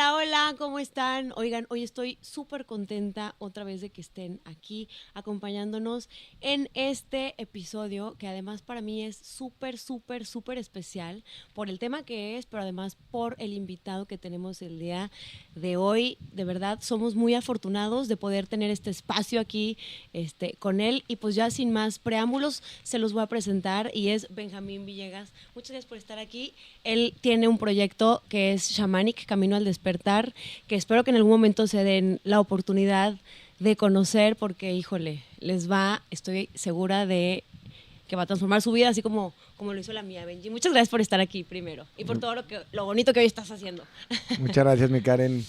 Hola, hola, ¿cómo están? Oigan, hoy estoy súper contenta otra vez de que estén aquí acompañándonos en este episodio, que además para mí es súper, súper, súper especial por el tema que es, pero además por el invitado que tenemos el día de hoy. De verdad, somos muy afortunados de poder tener este espacio aquí con él. Y pues ya sin más preámbulos, se los voy a presentar y es Benjamín Villegas. Muchas gracias por estar aquí. Él tiene un proyecto que es Shamanic, Camino al Despertar, que espero que en algún momento se den la oportunidad de conocer porque, híjole, estoy segura de que va a transformar su vida, así como lo hizo la mía, Benji. Muchas gracias por estar aquí primero y por todo lo bonito que hoy estás haciendo. Muchas gracias, mi Karen.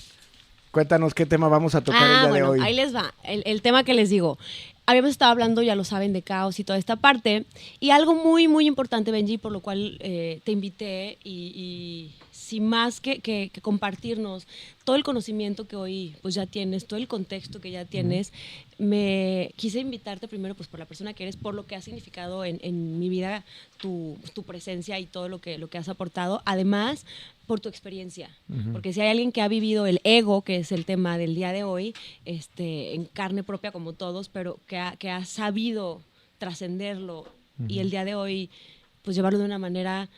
Cuéntanos qué tema vamos a tocar el día de Bueno, hoy. ahí les va. El tema que les digo. Habíamos estado hablando, ya lo saben, de caos y toda esta parte. Y algo muy, muy importante, Benji, por lo cual te invité y sin más que compartirnos todo el conocimiento que hoy pues ya tienes, todo el contexto que ya tienes, me quise invitarte primero pues por la persona que eres, por lo que ha significado en mi vida tu presencia y todo lo que has aportado. Además, por tu experiencia, porque si hay alguien que ha vivido el ego, que es el tema del día de hoy, en carne propia como todos, pero que ha sabido trascenderlo y el día de hoy pues llevarlo de una manera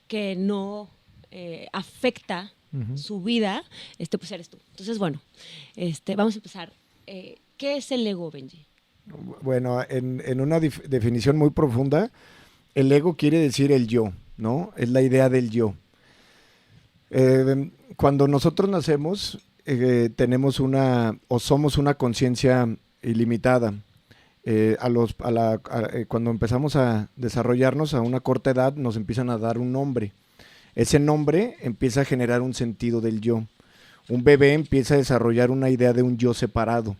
que no afecta su vida, pues eres tú. Entonces, bueno, vamos a empezar. ¿Qué es el ego, Benji? Bueno, en una definición muy profunda, el ego quiere decir el yo, ¿no? Es la idea del yo. Cuando nosotros nacemos, tenemos o somos una conciencia ilimitada. Cuando empezamos a desarrollarnos a una corta edad, nos empiezan a dar un nombre. Ese nombre empieza a generar un sentido del yo. Un bebé empieza a desarrollar una idea de un yo separado.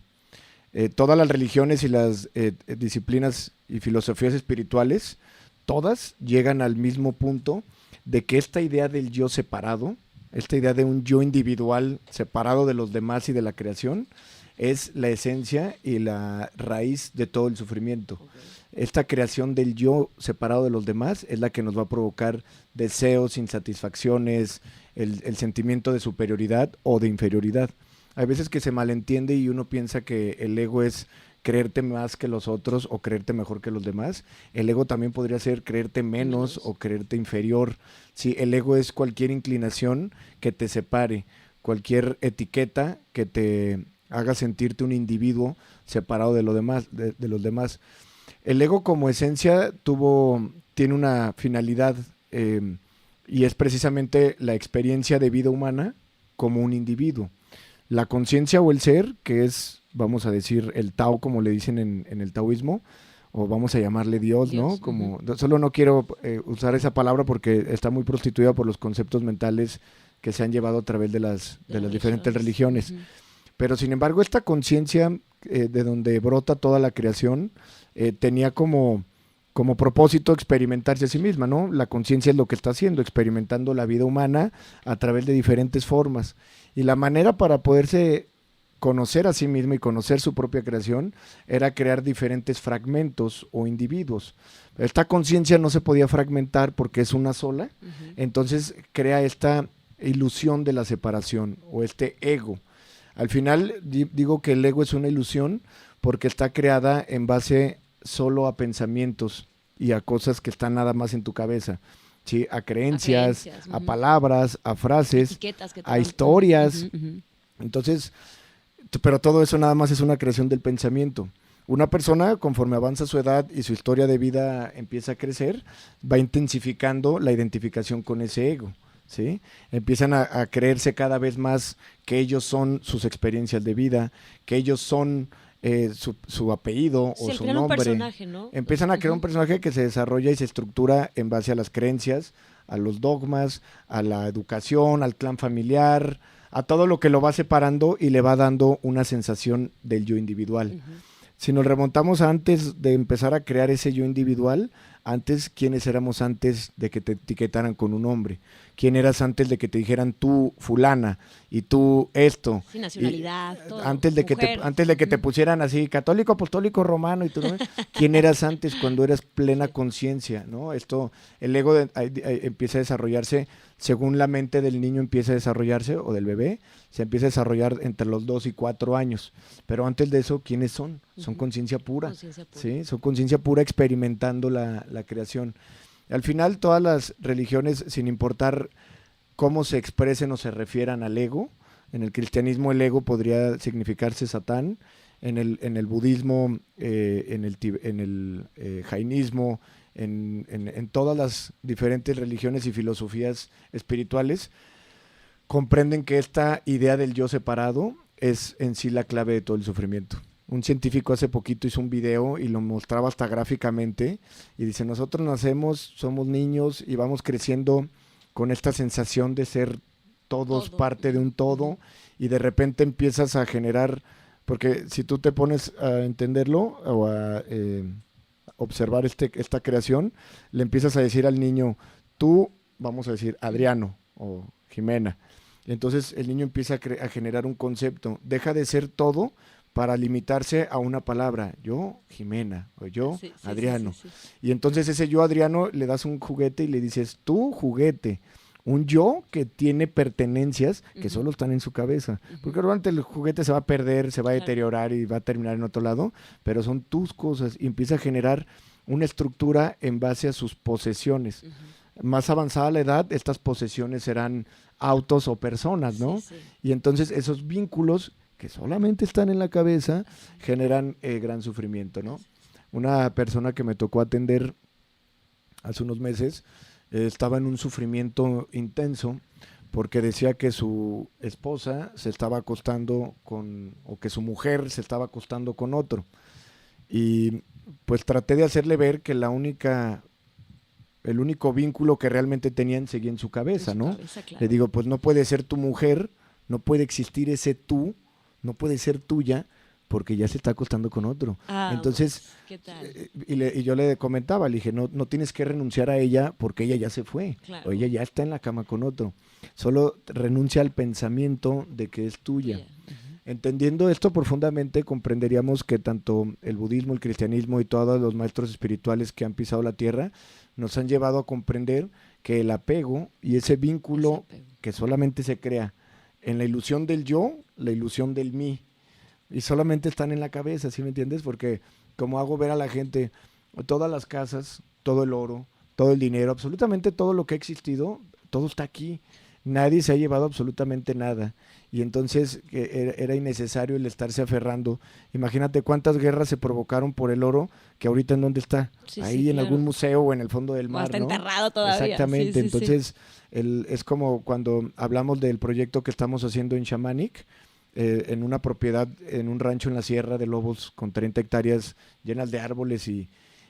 Todas las religiones y las disciplinas y filosofías espirituales, todas llegan al mismo punto de que esta idea del yo separado, esta idea de un yo individual separado de los demás y de la creación, es la esencia y la raíz de todo el sufrimiento. Okay. Esta creación del yo separado de los demás es la que nos va a provocar deseos, insatisfacciones, el sentimiento de superioridad o de inferioridad. Hay veces que se malentiende y uno piensa que el ego es creerte más que los otros o creerte mejor que los demás. El ego también podría ser creerte menos o creerte inferior. Sí, el ego es cualquier inclinación que te separe, cualquier etiqueta que te haga sentirte un individuo separado de los demás. El ego como esencia tiene una finalidad y es precisamente la experiencia de vida humana como un individuo. La conciencia o el ser, que es, vamos a decir, el Tao, como le dicen en el taoísmo, o vamos a llamarle Dios, ¿no? Solo no quiero usar esa palabra porque está muy prostituida por los conceptos mentales que se han llevado a través de las diferentes religiones. Pero sin embargo, esta conciencia de donde brota toda la creación tenía como propósito experimentarse a sí misma, ¿no? La conciencia es lo que está haciendo, experimentando la vida humana a través de diferentes formas. Y la manera para poderse conocer a sí misma y conocer su propia creación era crear diferentes fragmentos o individuos. Esta conciencia no se podía fragmentar porque es una sola, entonces crea esta ilusión de la separación o este ego. Al final digo que el ego es una ilusión porque está creada en base solo a pensamientos y a cosas que están nada más en tu cabeza, ¿sí? A creencias, a palabras, a frases, a historias. Entonces, pero todo eso nada más es una creación del pensamiento. Una persona, conforme avanza su edad y su historia de vida empieza a crecer, va intensificando la identificación con ese ego. ¿Sí? Empiezan a creerse cada vez más que ellos son sus experiencias de vida, que ellos son su apellido o su nombre. Un personaje, ¿no? Empiezan a crear un personaje que se desarrolla y se estructura en base a las creencias, a los dogmas, a la educación, al clan familiar, a todo lo que lo va separando y le va dando una sensación del yo individual. Si nos remontamos antes de empezar a crear ese yo individual, antes, ¿quiénes éramos antes de que te etiquetaran con un nombre? ¿Quién eras antes de que te dijeran tú fulana y tú esto? Sin nacionalidad, todo. Antes de que te pusieran así católico, apostólico, romano y tú, ¿no? ¿Quién eras antes cuando eras plena conciencia, ¿no? El ego empieza a desarrollarse según la mente del niño empieza a desarrollarse, o del bebé, se empieza a desarrollar entre los 2 y 4 años. Pero antes de eso, ¿quiénes son? Son conciencia pura. Conciencia pura. ¿Sí? Son conciencia pura experimentando la creación. Al final, todas las religiones, sin importar cómo se expresen o se refieran al ego, en el cristianismo el ego podría significarse Satán, en el budismo, en el jainismo, en todas las diferentes religiones y filosofías espirituales, comprenden que esta idea del yo separado es en sí la clave de todo el sufrimiento. Un científico hace poquito hizo un video y lo mostraba hasta gráficamente y dice, nosotros nacemos, somos niños y vamos creciendo con esta sensación de ser todos parte de un todo, y de repente empiezas a generar, porque si tú te pones a entenderlo o a observar esta creación, le empiezas a decir al niño, tú, vamos a decir, Adriano o Jimena. Entonces el niño empieza a generar un concepto, deja de ser todo para limitarse a una palabra, yo Jimena o yo Adriano. Sí. Y entonces ese yo Adriano le das un juguete y le dices, tú juguete. Un yo que tiene pertenencias que solo están en su cabeza. Porque normalmente el juguete se va a perder, se va a deteriorar y va a terminar en otro lado, pero son tus cosas y empieza a generar una estructura en base a sus posesiones. Más avanzada la edad, estas posesiones serán autos o personas, ¿no? Sí. Y entonces esos vínculos que solamente están en la cabeza generan gran sufrimiento, ¿no? Una persona que me tocó atender hace unos meses estaba en un sufrimiento intenso porque decía que su esposa se estaba acostando o que su mujer se estaba acostando con otro. Y pues traté de hacerle ver que el único vínculo que realmente tenían seguía en su cabeza, ¿no? Claro. Le digo, pues no puede ser tu mujer, no puede existir ese tú, no puede ser tuya, porque ya se está acostando con otro. Entonces, ¿qué tal? Y yo le comentaba, le dije, no tienes que renunciar a ella porque ella ya se fue, claro. O ella ya está en la cama con otro. Solo renuncia al pensamiento de que es tuya. Entendiendo esto profundamente, comprenderíamos que tanto el budismo, el cristianismo y todos los maestros espirituales que han pisado la tierra nos han llevado a comprender que el apego y ese vínculo que solamente se crea en la ilusión del yo, la ilusión del mí, y solamente están en la cabeza, ¿sí me entiendes? Porque como hago ver a la gente, todas las casas, todo el oro, todo el dinero, absolutamente todo lo que ha existido, todo está aquí. Nadie se ha llevado absolutamente nada. Y entonces era innecesario el estarse aferrando. Imagínate cuántas guerras se provocaron por el oro, que ahorita en dónde está. Ahí en algún museo o en el fondo del mar, está ¿no? Enterrado todavía. Exactamente. Entonces es como cuando hablamos del proyecto que estamos haciendo en Shamanic, en una propiedad, en un rancho en la Sierra de Lobos con 30 hectáreas llenas de árboles y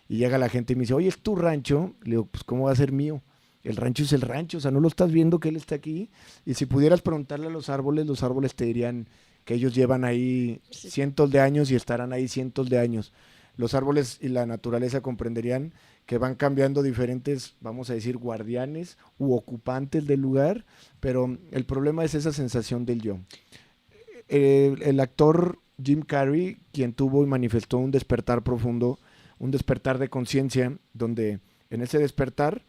llega la gente y me dice, oye, ¿es tu rancho? Le digo, pues ¿cómo va a ser mío? El rancho es el rancho, o sea, no lo estás viendo que él está aquí. Y si pudieras preguntarle a los árboles te dirían que ellos llevan ahí cientos de años y estarán ahí cientos de años. Los árboles y la naturaleza comprenderían que van cambiando diferentes, vamos a decir, guardianes u ocupantes del lugar, pero el problema es esa sensación del yo. El actor Jim Carrey, quien tuvo y manifestó un despertar profundo, un despertar de conciencia, donde en ese despertar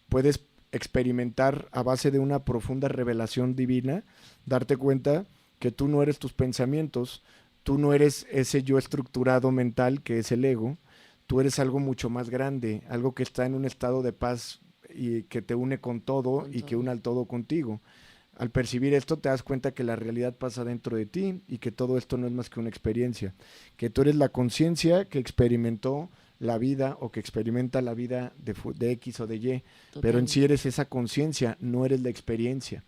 puedes experimentar a base de una profunda revelación divina, darte cuenta que tú no eres tus pensamientos, tú no eres ese yo estructurado mental que es el ego, tú eres algo mucho más grande, algo que está en un estado de paz y que te une con todo y que une al todo contigo. Al percibir esto te das cuenta que la realidad pasa dentro de ti y que todo esto no es más que una experiencia, que tú eres la conciencia que experimentó la vida o que experimenta la vida de X o de Y. Totalmente. Pero en sí eres esa conciencia, no eres la experiencia.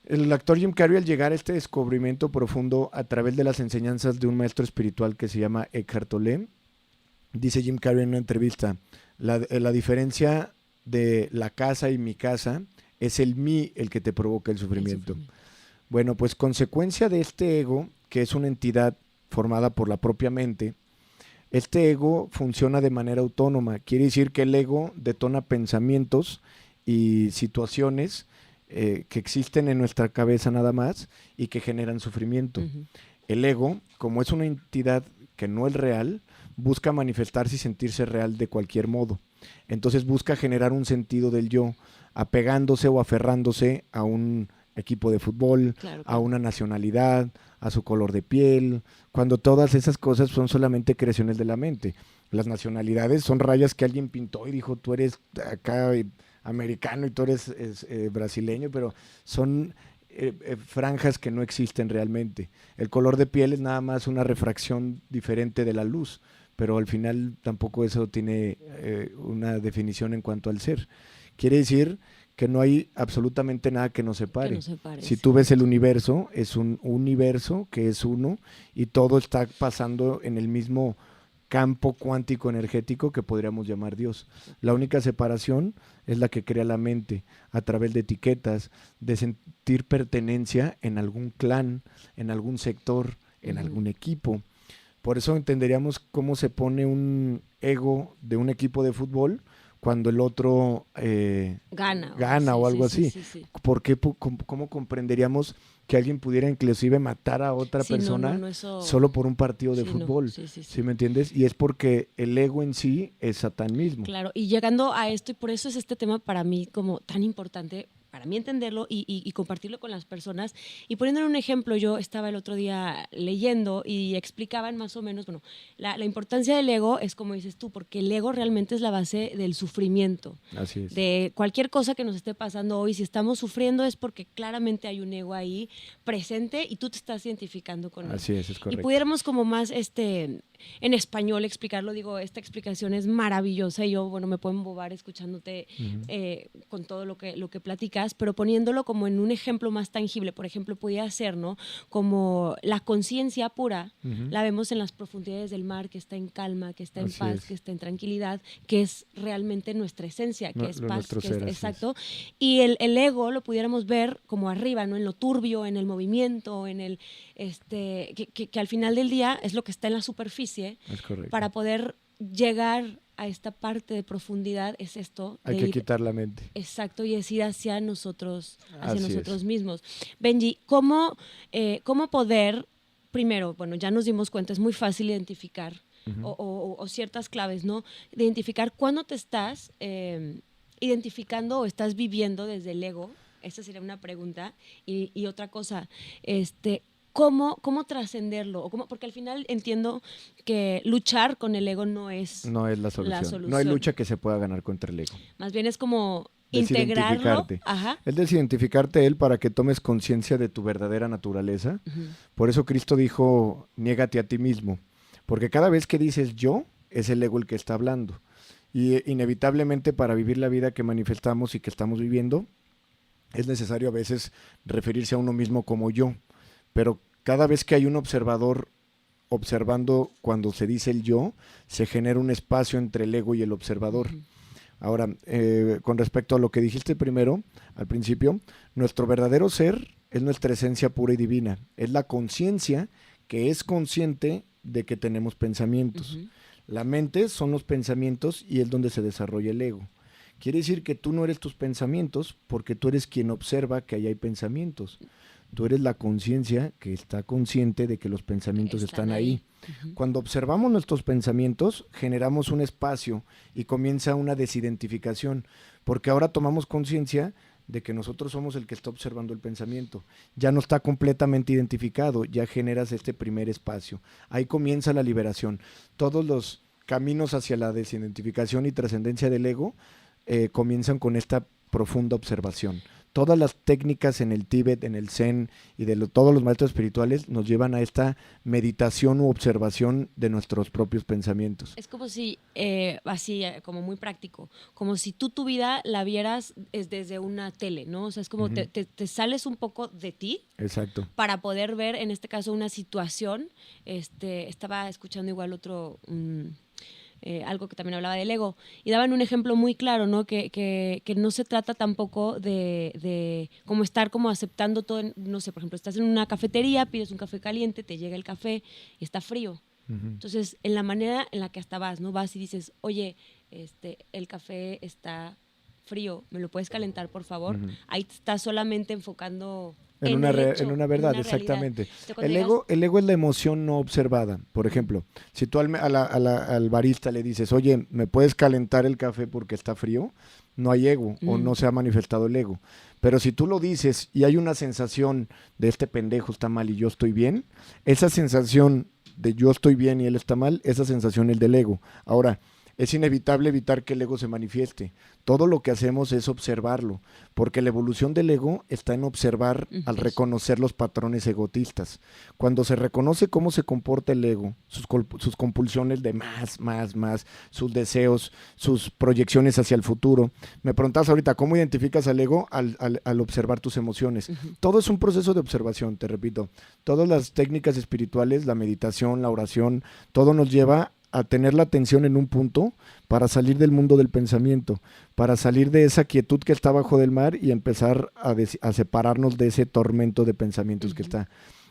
El actor Jim Carrey, al llegar a este descubrimiento profundo a través de las enseñanzas de un maestro espiritual que se llama Eckhart Tolle, dice Jim Carrey en una entrevista, la diferencia de la casa y mi casa es el mí el que te provoca el sufrimiento. Bueno, pues consecuencia de este ego, que es una entidad formada por la propia mente, este ego funciona de manera autónoma. Quiere decir que el ego detona pensamientos y situaciones que existen en nuestra cabeza nada más y que generan sufrimiento. El ego, como es una entidad que no es real, busca manifestarse y sentirse real de cualquier modo. Entonces busca generar un sentido del yo, apegándose o aferrándose a un equipo de fútbol, Claro, a claro. una nacionalidad, a su color de piel, cuando todas esas cosas son solamente creaciones de la mente. Las nacionalidades son rayas que alguien pintó y dijo, tú eres acá americano y tú eres brasileño, pero son franjas que no existen realmente. El color de piel es nada más una refracción diferente de la luz, pero al final tampoco eso tiene una definición en cuanto al ser. Quiere decir que no hay absolutamente nada que nos Que separe. no se pare, Si tú ves el exacto. universo, es un universo que es uno y todo está pasando en el mismo campo cuántico energético que podríamos llamar Dios. La única separación es la que crea la mente a través de etiquetas, de sentir pertenencia en algún clan, en algún sector, en Ujú. algún equipo. Por eso entenderíamos cómo se pone un ego de un equipo de fútbol cuando el otro Gana, gana sí, o sí, algo sí, así. sí, sí. ¿Por qué, cómo comprenderíamos que alguien pudiera inclusive matar a otra Sí, no, no, persona no, eso, solo por un partido de sí, no, fútbol? sí, sí, ¿Sí sí. me entiendes? Y es porque el ego en sí es Satán mismo. Claro, y llegando a esto, y por eso es este tema para mí como tan importante, para mí entenderlo y compartirlo con las personas. Y poniéndole un ejemplo, yo estaba el otro día leyendo y explicaban más o menos, bueno, la importancia del ego es como dices tú, porque el ego realmente es la base del sufrimiento. Así es. De cualquier cosa que nos esté pasando hoy, si estamos sufriendo es porque claramente hay un ego ahí presente y tú te estás identificando con él. Así es Y correcto. pudiéramos como más en español explicarlo, digo, esta explicación es maravillosa y yo, bueno, me puedo embobar escuchándote Ujú. con todo lo que platicas, pero poniéndolo como en un ejemplo más tangible, por ejemplo, podía ser, ¿no? Como la conciencia pura, Ujú. la vemos en las profundidades del mar, que está en calma, que está en Así paz, que es. está en tranquilidad, que es realmente nuestra esencia, que es Lo paz, nuestro que es ser, así es. exacto. Y el ego lo pudiéramos ver como arriba, ¿no? En lo turbio, en el movimiento, en el, que al final del día es lo que está en la superficie Es correcto. para poder llegar a esta parte de profundidad es esto Hay de que ir quitar la mente. exacto y es ir hacia Así es. nosotros mismos. Benji, cómo poder, primero, bueno, ya nos dimos cuenta, es muy fácil identificar Ujú. o ciertas claves, ¿no? De identificar cuándo te estás identificando o estás viviendo desde el ego. Esa sería una pregunta. Y otra cosa, ¿cómo trascenderlo? Porque al final entiendo que luchar con el ego no es No es la la solución. No hay solución. lucha que se pueda ganar contra el ego. Más bien es como integrarlo. Desidentificarte. Ajá. Es desidentificarte él para que tomes conciencia de tu verdadera naturaleza. Ujú. Por eso Cristo dijo, niégate a ti mismo. Porque cada vez que dices yo, es el ego el que está hablando. Y inevitablemente para vivir la vida que manifestamos y que estamos viviendo, es necesario a veces referirse a uno mismo como yo. Pero cada vez que hay un observador observando cuando se dice el yo, se genera un espacio entre el ego y el observador. Ujú. Ahora, con respecto a lo que dijiste primero, al principio, nuestro verdadero ser es nuestra esencia pura y divina. Es la conciencia que es consciente de que tenemos pensamientos. Ujú. La mente son los pensamientos y es donde se desarrolla el ego. Quiere decir que tú no eres tus pensamientos porque tú eres quien observa que ahí hay pensamientos. Tú eres la conciencia que está consciente de que los pensamientos están ahí. Ujú. Cuando observamos nuestros pensamientos, generamos un espacio y comienza una desidentificación, porque ahora tomamos conciencia de que nosotros somos el que está observando el pensamiento. Ya no está completamente identificado, ya generas este primer espacio. Ahí comienza la liberación. Todos los caminos hacia la desidentificación y trascendencia del ego comienzan con esta profunda observación. Todas las técnicas en el Tíbet, en el Zen y de todos los maestros espirituales nos llevan a esta meditación u observación de nuestros propios pensamientos. Es como si, así, como muy práctico, como si tú tu vida la vieras desde una tele, ¿no? O sea, es como Ujú. te sales un poco de ti Exacto. para poder ver, en este caso, una situación. Estaba escuchando igual algo que también hablaba del ego, y daban un ejemplo muy claro, ¿no? Que no se trata tampoco de como estar como aceptando todo, no sé, por ejemplo, estás en una cafetería, pides un café caliente, te llega el café y está frío. Ujú. Entonces, en la manera en la que hasta vas, ¿no? Vas y dices, oye, el café está frío, ¿me lo puedes calentar, por favor? Ujú. Ahí te estás solamente enfocando En en una, el hecho, en una en verdad, una realidad. exactamente. Entonces, cuando El ego es la emoción no observada. Por ejemplo, si tú al barista le dices, oye, ¿me puedes calentar el café porque está frío? No hay ego o no se ha manifestado el ego. Pero si tú lo dices y hay una sensación de este pendejo está mal y yo estoy bien, esa sensación de yo estoy bien y él está mal, esa sensación es del ego. Ahora, es inevitable evitar que el ego se manifieste. Todo lo que hacemos es observarlo, porque la evolución del ego está en observar al Eso. reconocer los patrones egotistas. Cuando se reconoce cómo se comporta el ego, sus compulsiones de más, sus deseos, sus proyecciones hacia el futuro. Me preguntas ahorita, ¿cómo identificas al ego? Al observar tus emociones. Todo es un proceso de observación, te repito. Todas las técnicas espirituales, la meditación, la oración, todo nos lleva a tener la atención en un punto para salir del mundo del pensamiento, para salir de esa quietud que está bajo del mar y empezar a separarnos de ese tormento de pensamientos que está.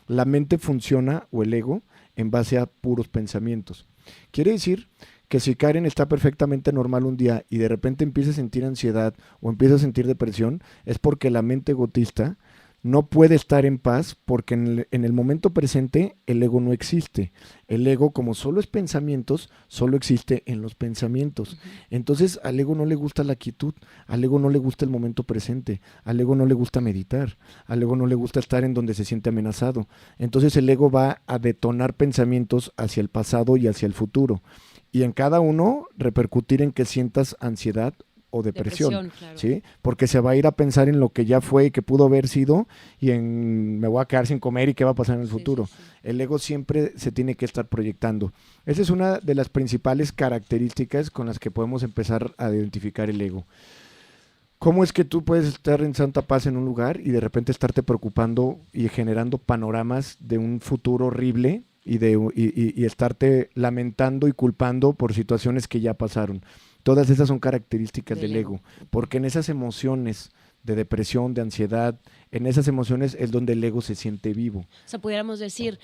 La mente funciona, o el ego, en base a puros pensamientos. Quiere decir que si Karen está perfectamente normal un día y de repente empieza a sentir ansiedad o empieza a sentir depresión, es porque la mente egotista no puede estar en paz porque en el momento presente el ego no existe. El ego, como solo es pensamientos, solo existe en los pensamientos. Entonces al ego no le gusta la quietud, al ego no le gusta el momento presente, al ego no le gusta meditar, al ego no le gusta estar en donde se siente amenazado. Entonces el ego va a detonar pensamientos hacia el pasado y hacia el futuro. Y en cada uno repercutir en que sientas ansiedad o depresión, claro. ¿sí? Porque se va a ir a pensar en lo que ya fue y que pudo haber sido y en me voy a quedar sin comer y qué va a pasar en el futuro. Sí. El ego siempre se tiene que estar proyectando. Esa es una de las principales características con las que podemos empezar a identificar el ego. ¿Cómo es que tú puedes estar en santa paz en un lugar y de repente estarte preocupando y generando panoramas de un futuro horrible y estarte lamentando y culpando por situaciones que ya pasaron? Todas esas son características del ego, porque en esas emociones de depresión, de ansiedad, en esas emociones es donde el ego se siente vivo. O sea, pudiéramos decir,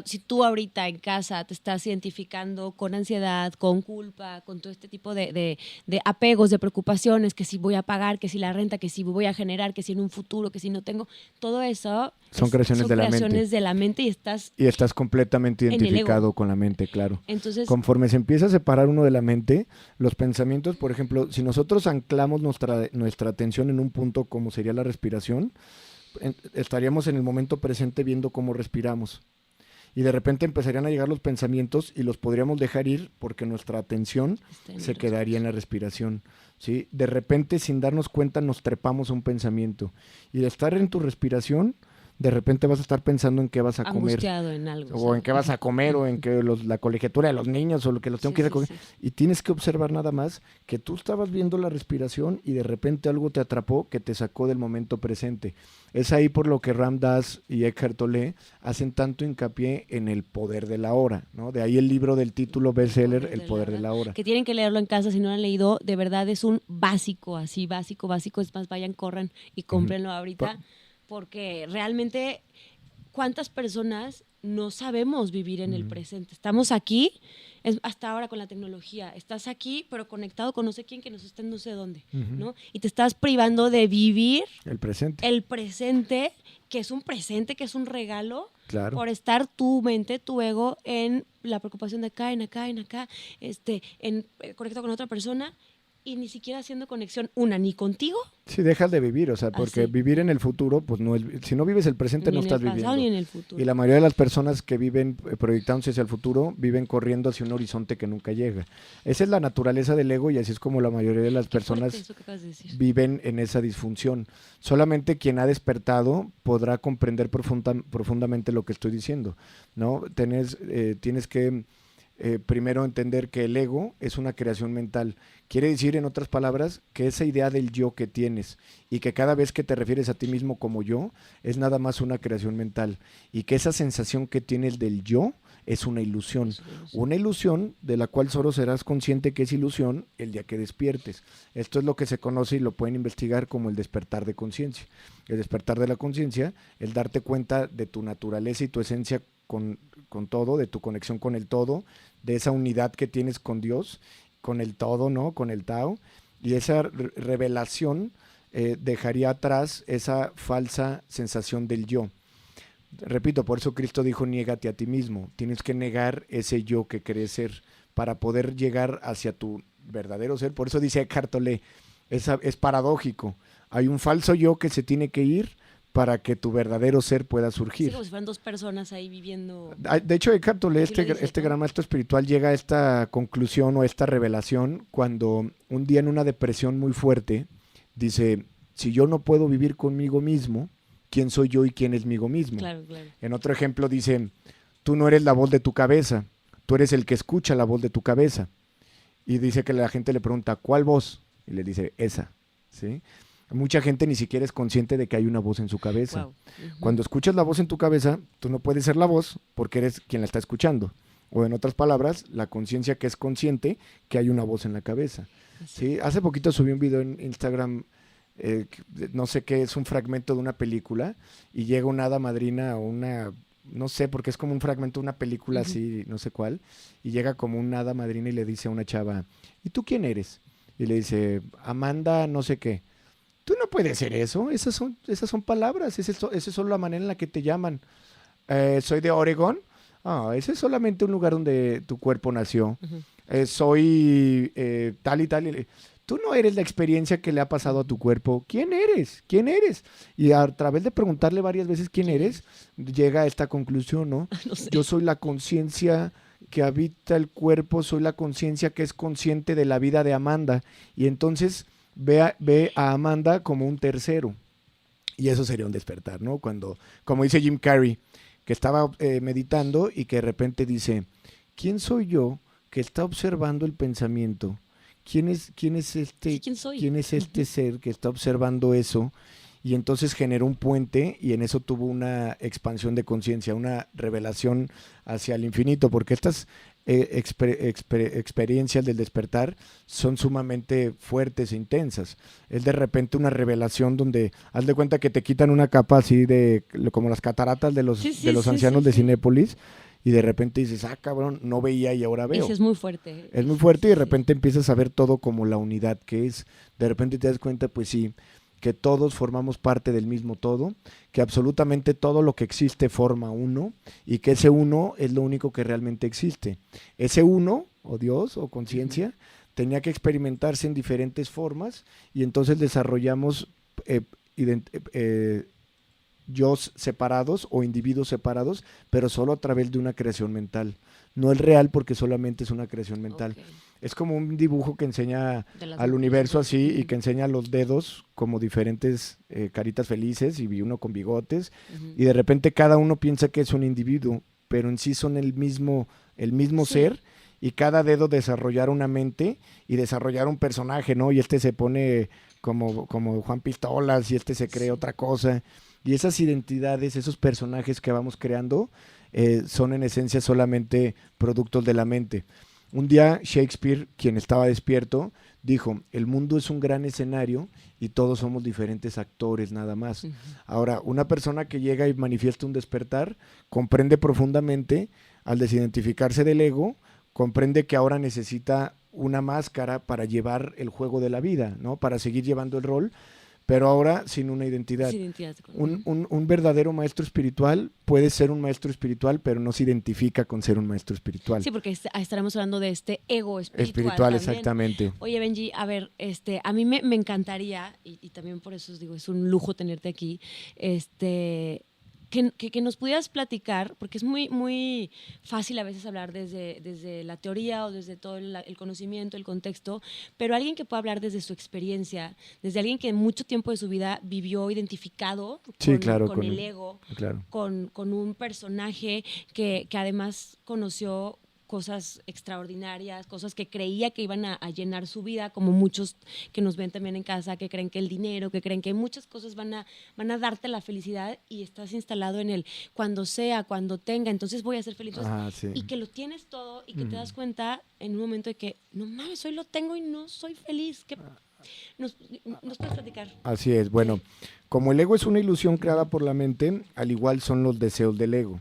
si tú ahorita en casa te estás identificando con ansiedad, con culpa, con todo este tipo de apegos, de preocupaciones, que si voy a pagar, que si la renta, que si voy a generar, que si en un futuro, que si no tengo, todo eso son creaciones de la mente y estás completamente identificado con la mente, claro. Entonces, conforme se empieza a separar uno de la mente, los pensamientos, por ejemplo, si nosotros anclamos nuestra atención en un punto como sería la respiración, estaríamos en el momento presente viendo cómo respiramos. Y de repente empezarían a llegar los pensamientos y los podríamos dejar ir porque nuestra atención se quedaría en la respiración, ¿sí? De repente, sin darnos cuenta, nos trepamos a un pensamiento. Y de estar en tu respiración, de repente vas a estar pensando en qué vas a comer. Angustiado en algo. O en qué vas a comer, o en que la colegiatura de los niños, o lo que los tengo que ir a comer. Y tienes que observar nada más que tú estabas viendo la respiración y de repente algo te atrapó que te sacó del momento presente. Es ahí por lo que Ram Dass y Eckhart Tolle hacen tanto hincapié en el poder de la hora, ¿no? De ahí el libro del título bestseller, El poder de la hora. Que tienen que leerlo en casa si no lo han leído. De verdad es un básico, así básico. Es más, vayan, corran y cómprenlo ahorita. Porque realmente, ¿cuántas personas no sabemos vivir en el presente? Estamos aquí, hasta ahora con la tecnología, estás aquí, pero conectado con no sé quién que nos está en no sé dónde, ¿no? Y te estás privando de vivir el presente, que es un presente, que es un regalo, claro, por estar tu mente, tu ego, en la preocupación de acá, en acá, conectado con otra persona. Y ni siquiera haciendo conexión, ni contigo. Sí, dejas de vivir, o sea, porque vivir en el futuro, pues no, si no vives el presente, no estás viviendo. Ni en el futuro. Y la mayoría de las personas que viven proyectándose hacia el futuro, viven corriendo hacia un horizonte que nunca llega. Esa es la naturaleza del ego y así es como la mayoría de las personas viven en esa disfunción. Solamente quien ha despertado podrá comprender profundamente lo que estoy diciendo, ¿no? Tienes que primero entender que el ego es una creación mental. Quiere decir, en otras palabras, que esa idea del yo que tienes y que cada vez que te refieres a ti mismo como yo, es nada más una creación mental. Y que esa sensación que tienes del yo es una ilusión. Una ilusión de la cual solo serás consciente que es ilusión el día que despiertes. Esto es lo que se conoce y lo pueden investigar como el despertar de conciencia. El despertar de la conciencia, el darte cuenta de tu naturaleza y tu esencia con todo, de tu conexión con el todo, de esa unidad que tienes con Dios, con el todo, ¿no? Con el Tao, Y esa revelación dejaría atrás esa falsa sensación del yo. Repito, por eso Cristo dijo, niégate a ti mismo. Tienes que negar ese yo que crees ser para poder llegar hacia tu verdadero ser. Por eso dice Eckhart Tolle, es paradójico. Hay un falso yo que se tiene que ir para que tu verdadero ser pueda surgir. Sí, como si fueran dos personas ahí viviendo. De hecho, Eckhart Tolle, Aquí lo dice, este ¿no? gran maestro espiritual, llega a esta conclusión o esta revelación cuando un día en una depresión muy fuerte dice, si yo no puedo vivir conmigo mismo, ¿quién soy yo y quién es migo mismo? Claro, claro. En otro ejemplo dice, tú no eres la voz de tu cabeza, tú eres el que escucha la voz de tu cabeza. Y dice que la gente le pregunta, ¿cuál voz? Y le dice, esa, ¿sí? Mucha gente ni siquiera es consciente de que hay una voz en su cabeza. Wow. Cuando escuchas la voz en tu cabeza, tú no puedes ser la voz porque eres quien la está escuchando. O en otras palabras, la conciencia que es consciente que hay una voz en la cabeza. ¿Sí? Hace poquito subí un video en Instagram, no sé qué, es un fragmento de una película y llega una hada madrina o una, no sé, porque es como un fragmento de una película así, no sé cuál, y llega como una hada madrina y le dice a una chava, ¿y tú quién eres? Y le dice, Amanda no sé qué. Tú no puedes ser eso, esas son palabras, esa es solo la manera en la que te llaman. Soy de Oregón, ese es solamente un lugar donde tu cuerpo nació. Soy tal y tal. Tú no eres la experiencia que le ha pasado a tu cuerpo. ¿Quién eres? ¿Quién eres? Y a través de preguntarle varias veces quién eres, llega a esta conclusión, ¿no? No sé. Yo soy la conciencia que habita el cuerpo, soy la conciencia que es consciente de la vida de Amanda. Y entonces ve a Amanda como un tercero. Y eso sería un despertar, ¿no? Cuando, como dice Jim Carrey, que estaba meditando y que de repente dice, ¿quién soy yo que está observando el pensamiento? ¿Quién es este, Sí, ¿quién soy? quién es este ser que está observando eso? Y entonces generó un puente y en eso tuvo una expansión de conciencia, una revelación hacia el infinito, porque estas experiencias del despertar son sumamente fuertes e intensas. Es de repente una revelación donde haz de cuenta que te quitan una capa así de como las cataratas de los ancianos de Cinépolis y de repente dices, cabrón, no veía y ahora veo. Ese es muy fuerte. Es muy fuerte y de repente empiezas a ver todo como la unidad que es. De repente te das cuenta, pues sí, que todos formamos parte del mismo todo, que absolutamente todo lo que existe forma uno y que ese uno es lo único que realmente existe. Ese uno, o Dios, o conciencia, tenía que experimentarse en diferentes formas y entonces desarrollamos yos separados o individuos separados, pero solo a través de una creación mental. No es real porque solamente es una creación mental. Okay. Es como un dibujo que enseña al dos, universo así y que enseña los dedos como diferentes caritas felices y uno con bigotes y de repente cada uno piensa que es un individuo, pero en sí son el mismo ser y cada dedo desarrollar una mente y desarrollar un personaje, ¿no? Y este se pone como Juan Pistolas y este se cree otra cosa. Y esas identidades, esos personajes que vamos creando son en esencia solamente productos de la mente. Un día Shakespeare, quien estaba despierto, dijo, el mundo es un gran escenario y todos somos diferentes actores nada más. Ahora, una persona que llega y manifiesta un despertar, comprende profundamente, al desidentificarse del ego, comprende que ahora necesita una máscara para llevar el juego de la vida, ¿no? Para seguir llevando el rol, pero ahora sin una identidad. Un verdadero maestro espiritual puede ser un maestro espiritual, pero no se identifica con ser un maestro espiritual. Sí, porque estaremos hablando de este ego espiritual. Espiritual, exactamente. Oye, Benji, a ver, a mí me encantaría, y también por eso os digo, es un lujo tenerte aquí, que nos pudieras platicar, porque es muy, muy fácil a veces hablar desde la teoría o desde todo el conocimiento, el contexto, pero alguien que pueda hablar desde su experiencia, desde alguien que mucho tiempo de su vida vivió identificado con el ego, claro. con un personaje que además conoció cosas extraordinarias, cosas que creía que iban a llenar su vida, como muchos que nos ven también en casa, que creen que el dinero, que creen que muchas cosas van a darte la felicidad y estás instalado en el cuando sea, cuando tenga, entonces voy a ser feliz. Entonces, y que lo tienes todo y que te das cuenta en un momento de que, no mames, hoy lo tengo y no soy feliz. ¿Nos puedes platicar? Así es, bueno, como el ego es una ilusión creada por la mente, al igual son los deseos del ego.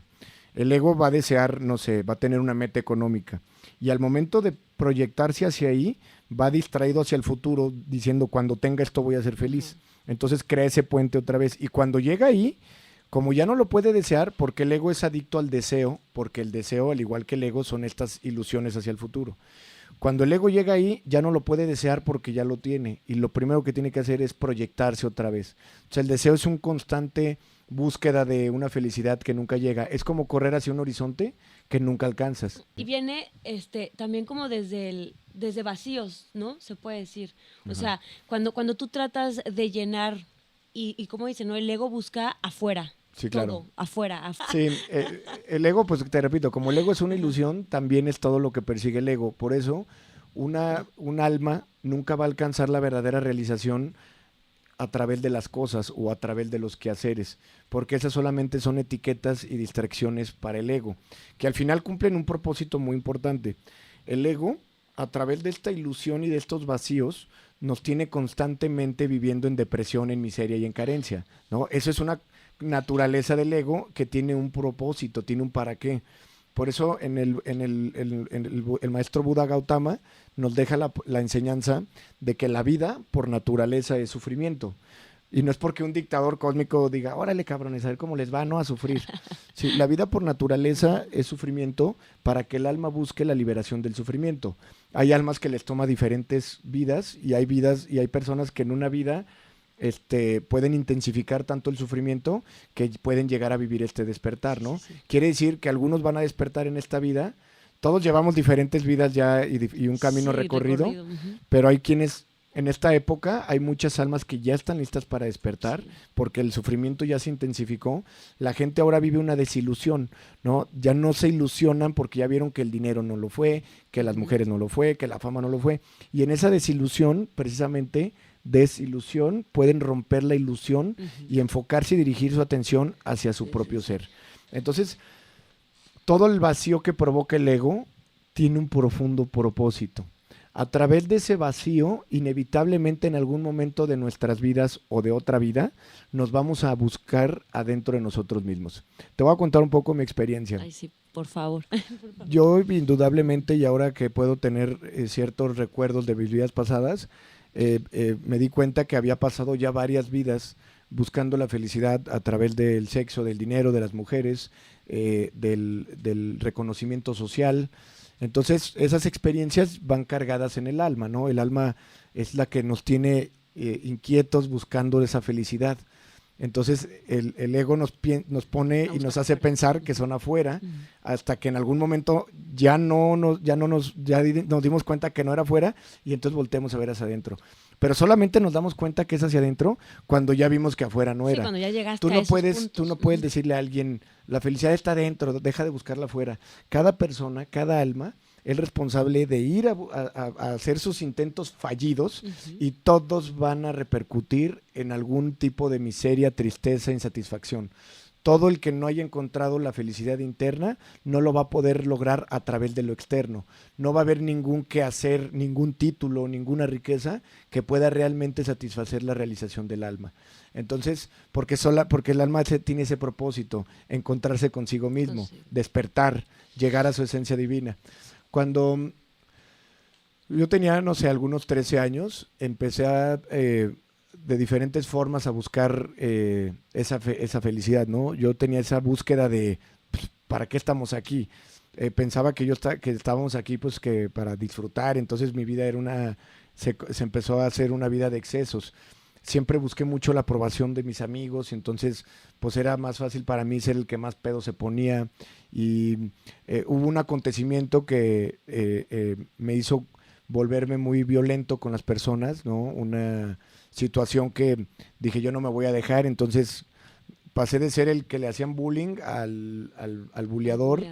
El ego va a desear, no sé, va a tener una meta económica Y al momento de proyectarse hacia ahí, va distraído hacia el futuro, diciendo, cuando tenga esto voy a ser feliz. Entonces crea ese puente otra vez. Y cuando llega ahí, como ya no lo puede desear, porque el ego es adicto al deseo, porque el deseo, al igual que el ego, son estas ilusiones hacia el futuro. Cuando el ego llega ahí, ya no lo puede desear porque ya lo tiene. Y lo primero que tiene que hacer es proyectarse otra vez. O sea, el deseo es un constante búsqueda de una felicidad que nunca llega. Es como correr hacia un horizonte que nunca alcanzas. Y viene también como desde vacíos, ¿no? Se puede decir. O sea, cuando tú tratas de llenar y como dice, ¿no? El ego busca afuera. Sí, todo, claro. afuera. Sí, el ego, pues te repito, como el ego es una ilusión, también es todo lo que persigue el ego. Por eso, un alma nunca va a alcanzar la verdadera realización a través de las cosas o a través de los quehaceres, porque esas solamente son etiquetas y distracciones para el ego, que al final cumplen un propósito muy importante. El ego, a través de esta ilusión y de estos vacíos, nos tiene constantemente viviendo en depresión, en miseria y en carencia, ¿no? Eso es una naturaleza del ego que tiene un propósito, tiene un para qué. Por eso el maestro Buda Gautama nos deja la enseñanza de que la vida por naturaleza es sufrimiento. Y no es porque un dictador cósmico diga, órale cabrones, a ver cómo les va, no a sufrir. Sí, la vida por naturaleza es sufrimiento para que el alma busque la liberación del sufrimiento. Hay almas que les toma diferentes vidas y hay personas que en una vida pueden intensificar tanto el sufrimiento que pueden llegar a vivir este despertar, ¿no? Sí. Quiere decir que algunos van a despertar en esta vida. Todos llevamos diferentes vidas ya y un camino recorrido, pero hay quienes en esta época hay muchas almas que ya están listas para despertar porque el sufrimiento ya se intensificó. La gente ahora vive una desilusión, ¿no? Ya no se ilusionan porque ya vieron que el dinero no lo fue, que las mujeres no lo fue, que la fama no lo fue. Y en esa desilusión, precisamente, pueden romper la ilusión y enfocarse y dirigir su atención hacia su propio ser. Entonces, todo el vacío que provoca el ego tiene un profundo propósito. A través de ese vacío, inevitablemente en algún momento de nuestras vidas o de otra vida, nos vamos a buscar adentro de nosotros mismos. Te voy a contar un poco mi experiencia. Ay, sí, por favor. Yo indudablemente, y ahora que puedo tener ciertos recuerdos de mis vidas pasadas, me di cuenta que había pasado ya varias vidas buscando la felicidad a través del sexo, del dinero, de las mujeres, del reconocimiento social. Entonces, esas experiencias van cargadas en el alma, ¿no? El alma es la que nos tiene inquietos buscando esa felicidad. Entonces, el ego nos pone y nos hace pensar que son afuera, hasta que en algún momento ya nos dimos cuenta que no era afuera, y entonces volteamos a ver hacia adentro. Pero solamente nos damos cuenta que es hacia adentro cuando ya vimos que afuera no era. Cuando ya llegaste Tú no puedes decirle a alguien, la felicidad está adentro, deja de buscarla afuera. Cada persona, cada alma es responsable de ir a hacer sus intentos fallidos, y todos van a repercutir en algún tipo de miseria, tristeza, insatisfacción. Todo el que no haya encontrado la felicidad interna no lo va a poder lograr a través de lo externo. No va a haber ningún quehacer, ningún título, ninguna riqueza que pueda realmente satisfacer la realización del alma. Entonces, porque el alma tiene ese propósito, encontrarse consigo mismo, despertar, llegar a su esencia divina. Cuando yo tenía, no sé, algunos 13 años, empecé de diferentes formas a buscar esa felicidad, ¿no? Yo tenía esa búsqueda de, pues, ¿para qué estamos aquí? Pensaba que estábamos aquí pues que para disfrutar, entonces mi vida era se empezó a hacer una vida de excesos. Siempre busqué mucho la aprobación de mis amigos, y entonces pues era más fácil para mí ser el que más pedo se ponía, y hubo un acontecimiento que me hizo volverme muy violento con las personas, ¿no? Una situación que dije, yo no me voy a dejar. Entonces pasé de ser el que le hacían bullying al buleador,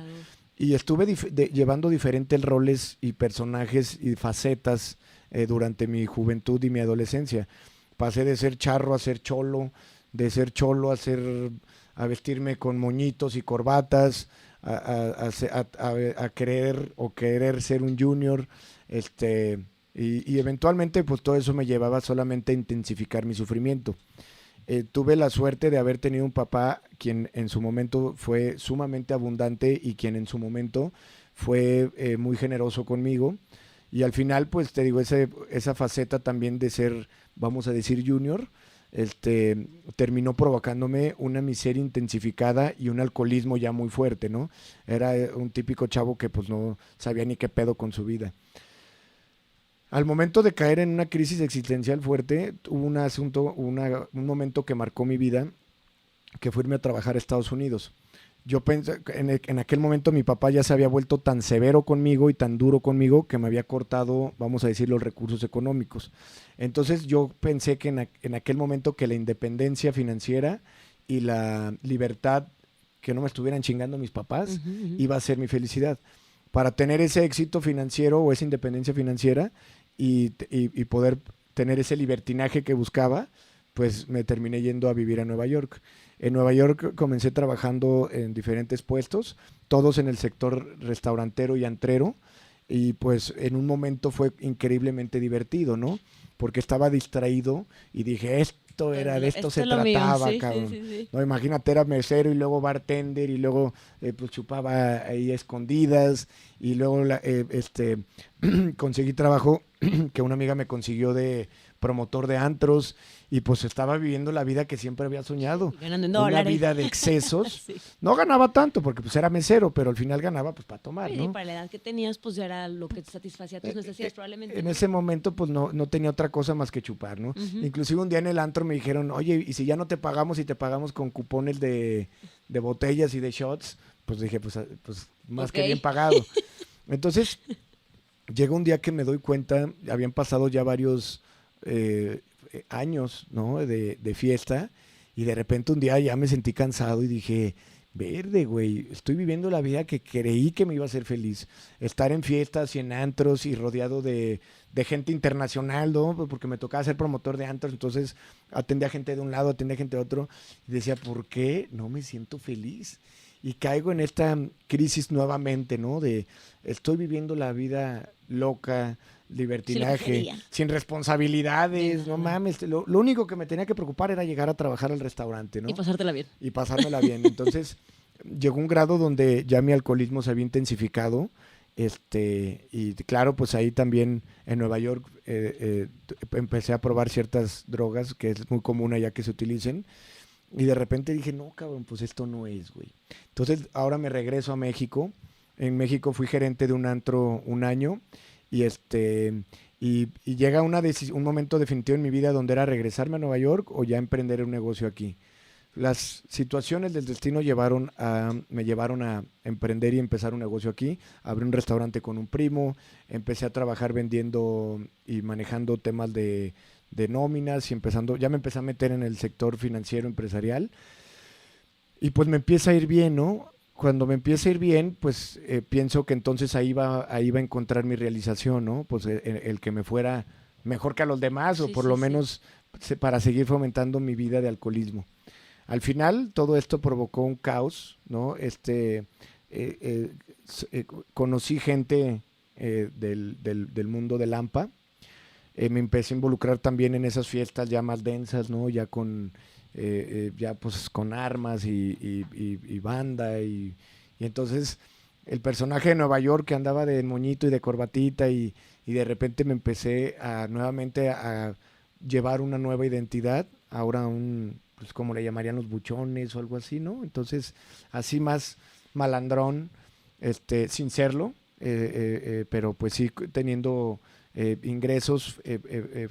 y estuve llevando diferentes roles y personajes y facetas durante mi juventud y mi adolescencia. Pasé de ser charro a ser cholo, de ser cholo a vestirme con moñitos y corbatas, a querer ser un junior, y eventualmente pues todo eso me llevaba solamente a intensificar mi sufrimiento. Tuve la suerte de haber tenido un papá quien en su momento fue sumamente abundante, y quien en su momento fue muy generoso conmigo. Y al final, pues te digo, esa faceta también de ser, vamos a decir, junior, terminó provocándome una miseria intensificada y un alcoholismo ya muy fuerte, ¿no? Era un típico chavo que pues no sabía ni qué pedo con su vida. Al momento de caer en una crisis existencial fuerte, hubo un momento que marcó mi vida, que fue irme a trabajar a Estados Unidos. Yo pensé, en aquel momento mi papá ya se había vuelto tan severo conmigo y tan duro conmigo que me había cortado, vamos a decir, los recursos económicos. Entonces yo pensé que en aquel momento que la independencia financiera y la libertad, que no me estuvieran chingando mis papás, iba a ser mi felicidad. Para tener ese éxito financiero o esa independencia financiera y poder tener ese libertinaje que buscaba, pues me terminé yendo a vivir a Nueva York. En Nueva York comencé trabajando en diferentes puestos, todos en el sector restaurantero y antrero, y pues en un momento fue increíblemente divertido, ¿no? Porque estaba distraído y dije, de esto se trataba, sí, cabrón. Sí. No, imagínate, era mesero y luego bartender y luego pues chupaba ahí escondidas y luego conseguí trabajo que una amiga me consiguió de promotor de antros y pues estaba viviendo la vida que siempre había soñado. Ganando en una dólares. vida de excesos. Sí. No ganaba tanto porque pues era mesero, pero al final ganaba pues para tomar, Sí, ¿no? para la edad que tenías, pues ya era lo que te satisfacía tus necesidades probablemente. En ese momento pues no tenía otra cosa más que chupar, ¿no? Inclusive un día en el antro me dijeron, oye, ¿y si ya no te pagamos y te pagamos con cupones de botellas y de shots? Pues dije, pues más que bien pagado. Entonces, llega un día que me doy cuenta, habían pasado ya varios años, ¿no? De fiesta, y de repente un día ya me sentí cansado y dije, verde, güey, estoy viviendo la vida que creí que me iba a hacer feliz. Estar en fiestas y en antros y rodeado de gente internacional, ¿no? Porque me tocaba ser promotor de antros, entonces atendía gente de un lado, atendía gente de otro, y decía, ¿por qué no me siento feliz? Y caigo en esta crisis nuevamente, ¿no? De estoy viviendo la vida loca, libertinaje, sin responsabilidades, no mames. Lo único que me tenía que preocupar era llegar a trabajar al restaurante, ¿no? Y pasártela bien. Y pasármela bien. Entonces, llegó un grado donde ya mi alcoholismo se había intensificado. Y claro, pues ahí también en Nueva York empecé a probar ciertas drogas que es muy común allá que se utilicen. Y de repente dije, no, cabrón, pues esto no es, güey. Entonces, ahora me regreso a México. En México fui gerente de un antro un año y y llega un momento definitivo en mi vida donde era regresarme a Nueva York o ya emprender un negocio aquí. Las situaciones del destino me llevaron a emprender y empezar un negocio aquí. Abrí un restaurante con un primo, empecé a trabajar vendiendo y manejando temas de nóminas y ya me empecé a meter en el sector financiero empresarial y pues me empieza a ir bien, ¿no? Cuando me empieza a ir bien, pues pienso que entonces ahí va a encontrar mi realización, ¿no? Pues el que me fuera mejor que a los demás o por lo menos para seguir fomentando mi vida de alcoholismo. Al final todo esto provocó un caos, ¿no? Conocí gente del mundo del AMPA. Me empecé a involucrar también en esas fiestas ya más densas, ¿no? Ya ya pues con armas y banda y entonces el personaje de Nueva York que andaba de moñito y de corbatita y de repente me empecé nuevamente a llevar una nueva identidad, ahora pues como le llamarían los buchones o algo así, ¿no? Entonces así más malandrón, sin serlo, pero pues sí teniendo ingresos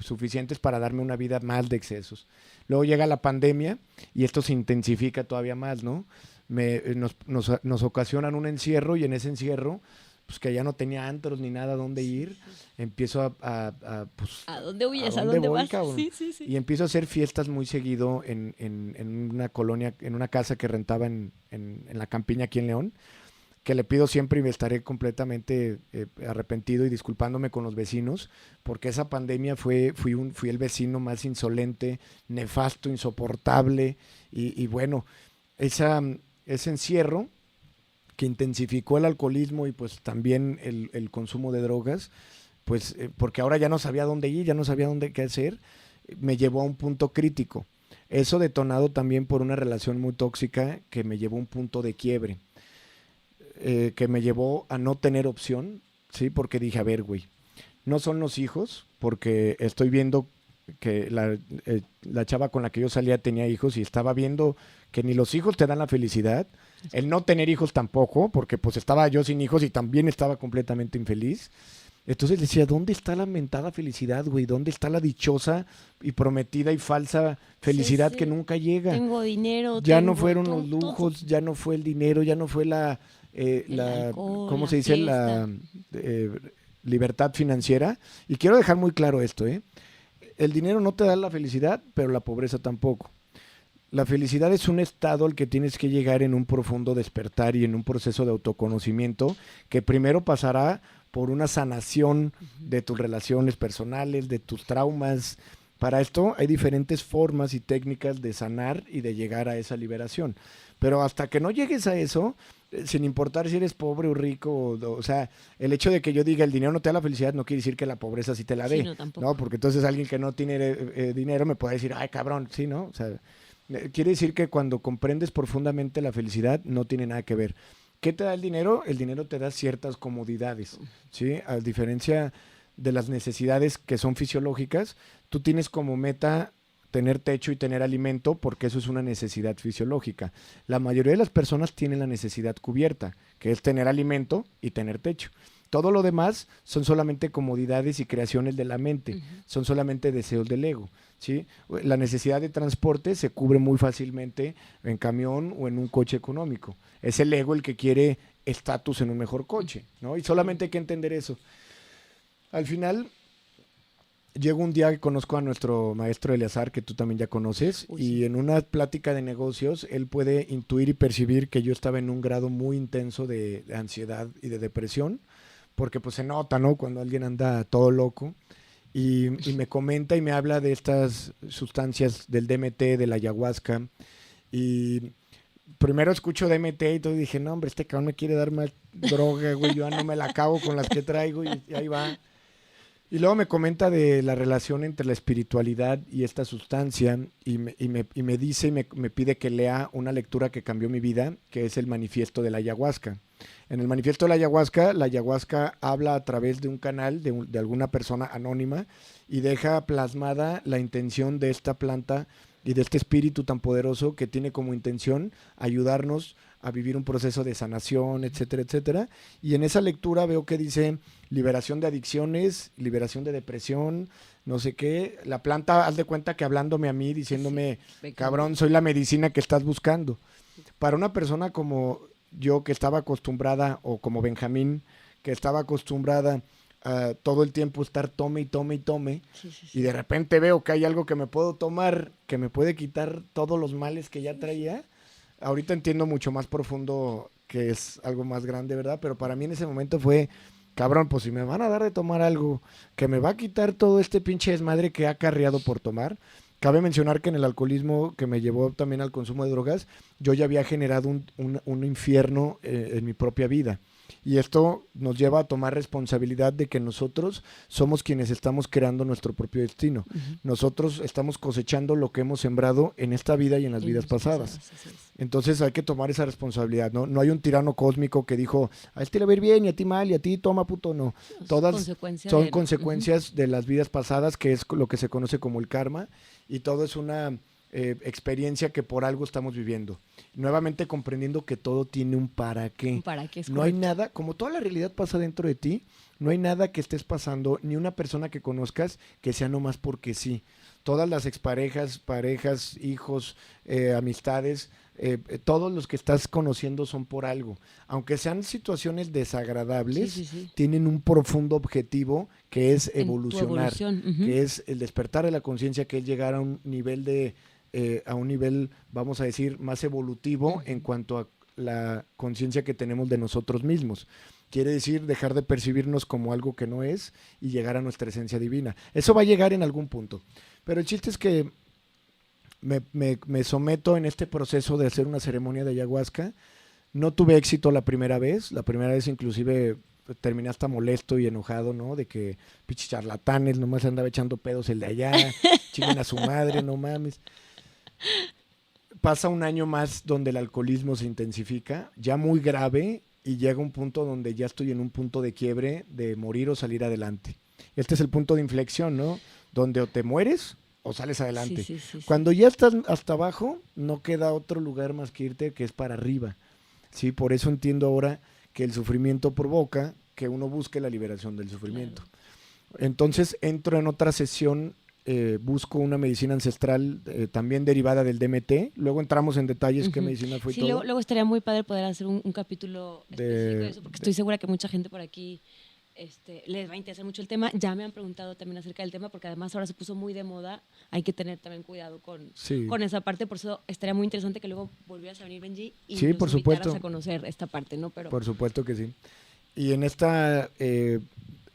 suficientes para darme una vida más de excesos. Luego llega la pandemia y esto se intensifica todavía más, ¿no? Nos ocasionan un encierro y en ese encierro, pues que ya no tenía antros ni nada a dónde ir, empiezo pues, ¿a dónde huyes? ¿A dónde vas? Sí. Y empiezo a hacer fiestas muy seguido en una colonia, en una casa que rentaba en la campiña aquí en León, que le pido siempre y me estaré completamente arrepentido y disculpándome con los vecinos, porque esa pandemia fui el vecino más insolente, nefasto, insoportable, y bueno, ese encierro que intensificó el alcoholismo y pues también el consumo de drogas, pues porque ahora ya no sabía dónde ir, ya no sabía qué hacer, me llevó a un punto crítico. Eso detonado también por una relación muy tóxica que me llevó a un punto de quiebre. que me llevó a no tener opción, ¿sí? Porque dije, a ver, güey, no son los hijos, porque estoy viendo que la chava con la que yo salía tenía hijos y estaba viendo que ni los hijos te dan la felicidad, el no tener hijos tampoco, porque pues estaba yo sin hijos y también estaba completamente infeliz. Entonces decía, ¿dónde está la mentada felicidad, güey? ¿Dónde está la dichosa y prometida y falsa felicidad que nunca llega? Tengo dinero, Ya tengo no fueron todo, los lujos, todo. ya no fue el dinero, ya no fue El alcohol, ¿cómo la se dice? fiesta. Eh, libertad financiera. Y quiero dejar muy claro esto, ¿eh? El dinero no te da la felicidad, pero la pobreza tampoco. La felicidad es un estado al que tienes que llegar en un profundo despertar y en un proceso de autoconocimiento que primero pasará por una sanación de tus relaciones personales, de tus traumas. Para esto hay diferentes formas y técnicas de sanar y de llegar a esa liberación. Pero hasta que no llegues a eso, sin importar si eres pobre o rico, o sea, el hecho de que yo diga el dinero no te da la felicidad no quiere decir que la pobreza sí te la dé, Sí, no, tampoco. ¿no? Porque entonces alguien que no tiene dinero me puede decir, ay, cabrón, sí, ¿no? O sea, quiere decir que cuando comprendes profundamente la felicidad no tiene nada que ver. ¿Qué te da el dinero? El dinero te da ciertas comodidades, ¿sí? A diferencia de las necesidades que son fisiológicas, tú tienes como meta tener techo y tener alimento porque eso es una necesidad fisiológica. La mayoría de las personas tienen la necesidad cubierta, que es tener alimento y tener techo. Todo lo demás son solamente comodidades y creaciones de la mente, son solamente deseos del ego, ¿sí? La necesidad de transporte se cubre muy fácilmente en camión o en un coche económico. Es el ego el que quiere estatus en un mejor coche, ¿no? Y solamente hay que entender eso. Al final, llego un día que conozco a nuestro maestro Eleazar, que tú también ya conoces, y en una plática de negocios, él puede intuir y percibir que yo estaba en un grado muy intenso de ansiedad y de depresión, porque pues se nota, ¿no? Cuando alguien anda todo loco, y me comenta y me habla de estas sustancias del DMT, de la ayahuasca, y primero escucho DMT y todo y dije, no, hombre, este cabrón me quiere dar más droga, güey, yo ya no me la acabo con las que traigo y ahí va. Y luego me comenta de la relación entre la espiritualidad y esta sustancia y me dice y me pide que lea una lectura que cambió mi vida, que es el manifiesto de la ayahuasca. En el manifiesto de la ayahuasca habla a través de un canal de alguna persona anónima y deja plasmada la intención de esta planta y de este espíritu tan poderoso que tiene como intención ayudarnos a vivir un proceso de sanación, etcétera, etcétera. Y en esa lectura veo que dice liberación de adicciones, liberación de depresión, no sé qué. La planta, haz de cuenta que hablándome a mí, diciéndome, Sí, cabrón, soy la medicina que estás buscando. Para una persona como yo que estaba acostumbrada, o como Benjamín, que estaba acostumbrada a todo el tiempo estar tome y tome y tome, y de repente veo que hay algo que me puedo tomar, que me puede quitar todos los males que ya traía. Ahorita entiendo mucho más profundo que es algo más grande, ¿verdad? Pero para mí en ese momento fue, cabrón, pues si me van a dar de tomar algo que me va a quitar todo este pinche desmadre que ha acarreado por tomar. Cabe mencionar que en el alcoholismo que me llevó también al consumo de drogas, yo ya había generado un infierno en mi propia vida. Y esto nos lleva a tomar responsabilidad de que nosotros somos quienes estamos creando nuestro propio destino. Nosotros estamos cosechando lo que hemos sembrado en esta vida y en las vidas pasadas. Entonces hay que tomar esa responsabilidad, ¿no? No hay un tirano cósmico que dijo, a este le va a ir bien y a ti mal y a ti toma puto, no. Todas son consecuencias de las vidas pasadas, que es lo que se conoce como el karma, y todo es una experiencia que por algo estamos viviendo. Nuevamente comprendiendo que todo tiene un para qué. Un para qué es no hay correcto. nada, como toda la realidad pasa dentro de ti, no hay nada que estés pasando, ni una persona que conozcas que sea nomás porque sí. Todas las exparejas, parejas, hijos, amistades, todos los que estás conociendo son por algo. Aunque sean situaciones desagradables, tienen un profundo objetivo que es evolucionar, que es el despertar de la conciencia, que es llegar a un nivel vamos a decir, más evolutivo en cuanto a la conciencia que tenemos de nosotros mismos. Quiere decir dejar de percibirnos como algo que no es y llegar a nuestra esencia divina. Eso va a llegar en algún punto. Pero el chiste es que me someto en este proceso de hacer una ceremonia de ayahuasca. No tuve éxito la primera vez inclusive terminé hasta molesto y enojado, ¿no? De que pinches charlatanes, nomás andaba echando pedos el de allá, chinguen a su madre, no mames. Pasa un año más donde el alcoholismo se intensifica, ya muy grave, y llega un punto donde ya estoy en un punto de quiebre de morir o salir adelante. Este es el punto de inflexión, ¿no? Donde o te mueres o sales adelante. Cuando ya estás hasta abajo, no queda otro lugar más que irte, que es para arriba. Sí, por eso entiendo ahora que el sufrimiento provoca que uno busque la liberación del sufrimiento. Claro. Entonces entro en otra sesión, busco una medicina ancestral también derivada del DMT. Luego entramos en detalles qué medicina fue y todo. Luego estaría muy padre poder hacer un capítulo específico de eso, porque estoy segura que mucha gente por aquí les va a interesar mucho el tema. Ya me han preguntado también acerca del tema, porque además ahora se puso muy de moda. Hay que tener también cuidado con esa parte. Por eso estaría muy interesante que luego volvieras a venir, Benji, y nos invitaras a conocer esta parte, ¿no? Pero por supuesto que sí. Y en esta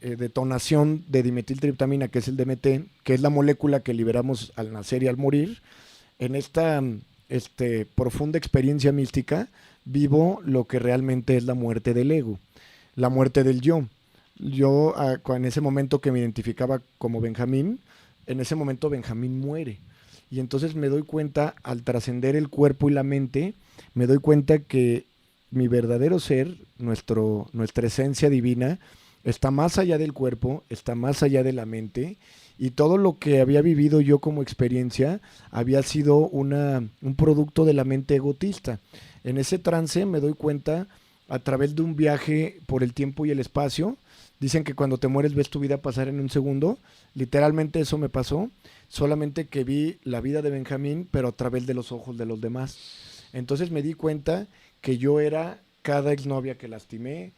detonación de dimetiltriptamina, que es el DMT, que es la molécula que liberamos al nacer y al morir, en esta profunda experiencia mística, vivo lo que realmente es la muerte del ego, la muerte del yo. Yo, en ese momento que me identificaba como Benjamín, en ese momento Benjamín muere. Y entonces me doy cuenta, al trascender el cuerpo y la mente, me doy cuenta que mi verdadero ser, nuestra esencia divina, está más allá del cuerpo, está más allá de la mente, y todo lo que había vivido yo como experiencia había sido un producto de la mente egotista. En ese trance me doy cuenta, a través de un viaje por el tiempo y el espacio. Dicen que cuando te mueres ves tu vida pasar en un segundo. Literalmente eso me pasó, solamente que vi la vida de Benjamín, pero a través de los ojos de los demás. Entonces me di cuenta que yo era cada exnovia que lastimé,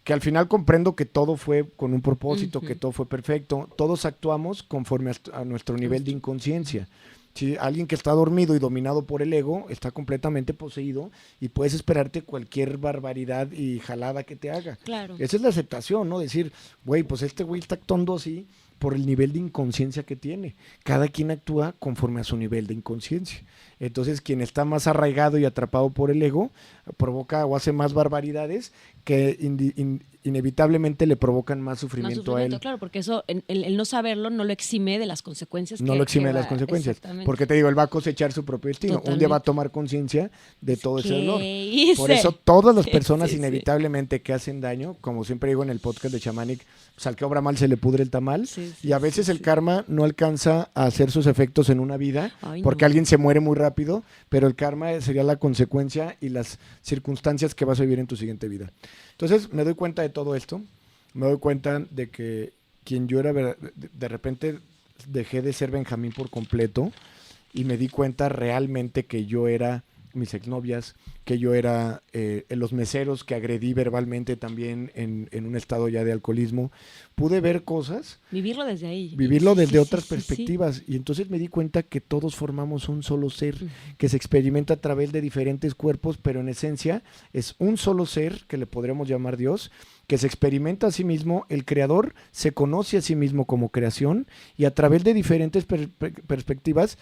que al final comprendo que todo fue con un propósito, que todo fue perfecto. Todos actuamos conforme a nuestro nivel de inconsciencia. Si alguien que está dormido y dominado por el ego está completamente poseído y puedes esperarte cualquier barbaridad y jalada que te haga. Claro. Esa es la aceptación, ¿no? Decir, güey, pues este güey está actuando así por el nivel de inconsciencia que tiene. Cada quien actúa conforme a su nivel de inconsciencia. Entonces, quien está más arraigado y atrapado por el ego provoca o hace más barbaridades que inevitablemente le provocan más sufrimiento a él. Claro, porque eso, el no saberlo, no lo exime de las consecuencias. No lo exime de las consecuencias. Porque te digo, él va a cosechar su propio destino. Totalmente. Un día va a tomar conciencia de todo ese dolor. Por eso todas las personas inevitablemente que hacen daño, como siempre digo en el podcast de Shamanic, pues al que obra mal se le pudre el tamal. Y a veces el karma no alcanza a hacer sus efectos en una vida. Porque alguien se muere muy rápido, pero el karma sería la consecuencia y las circunstancias que vas a vivir en tu siguiente vida. Entonces me doy cuenta de todo esto, me doy cuenta de que quien yo era, de repente dejé de ser Benjamín por completo y me di cuenta realmente que yo era mis exnovias, que yo era los meseros que agredí verbalmente también en un estado ya de alcoholismo. Pude ver cosas. Vivirlo desde ahí. Vivirlo desde otras perspectivas. Y entonces me di cuenta que todos formamos un solo ser, que se experimenta a través de diferentes cuerpos, pero en esencia es un solo ser, que le podríamos llamar Dios, que se experimenta a sí mismo. El creador se conoce a sí mismo como creación y a través de diferentes perspectivas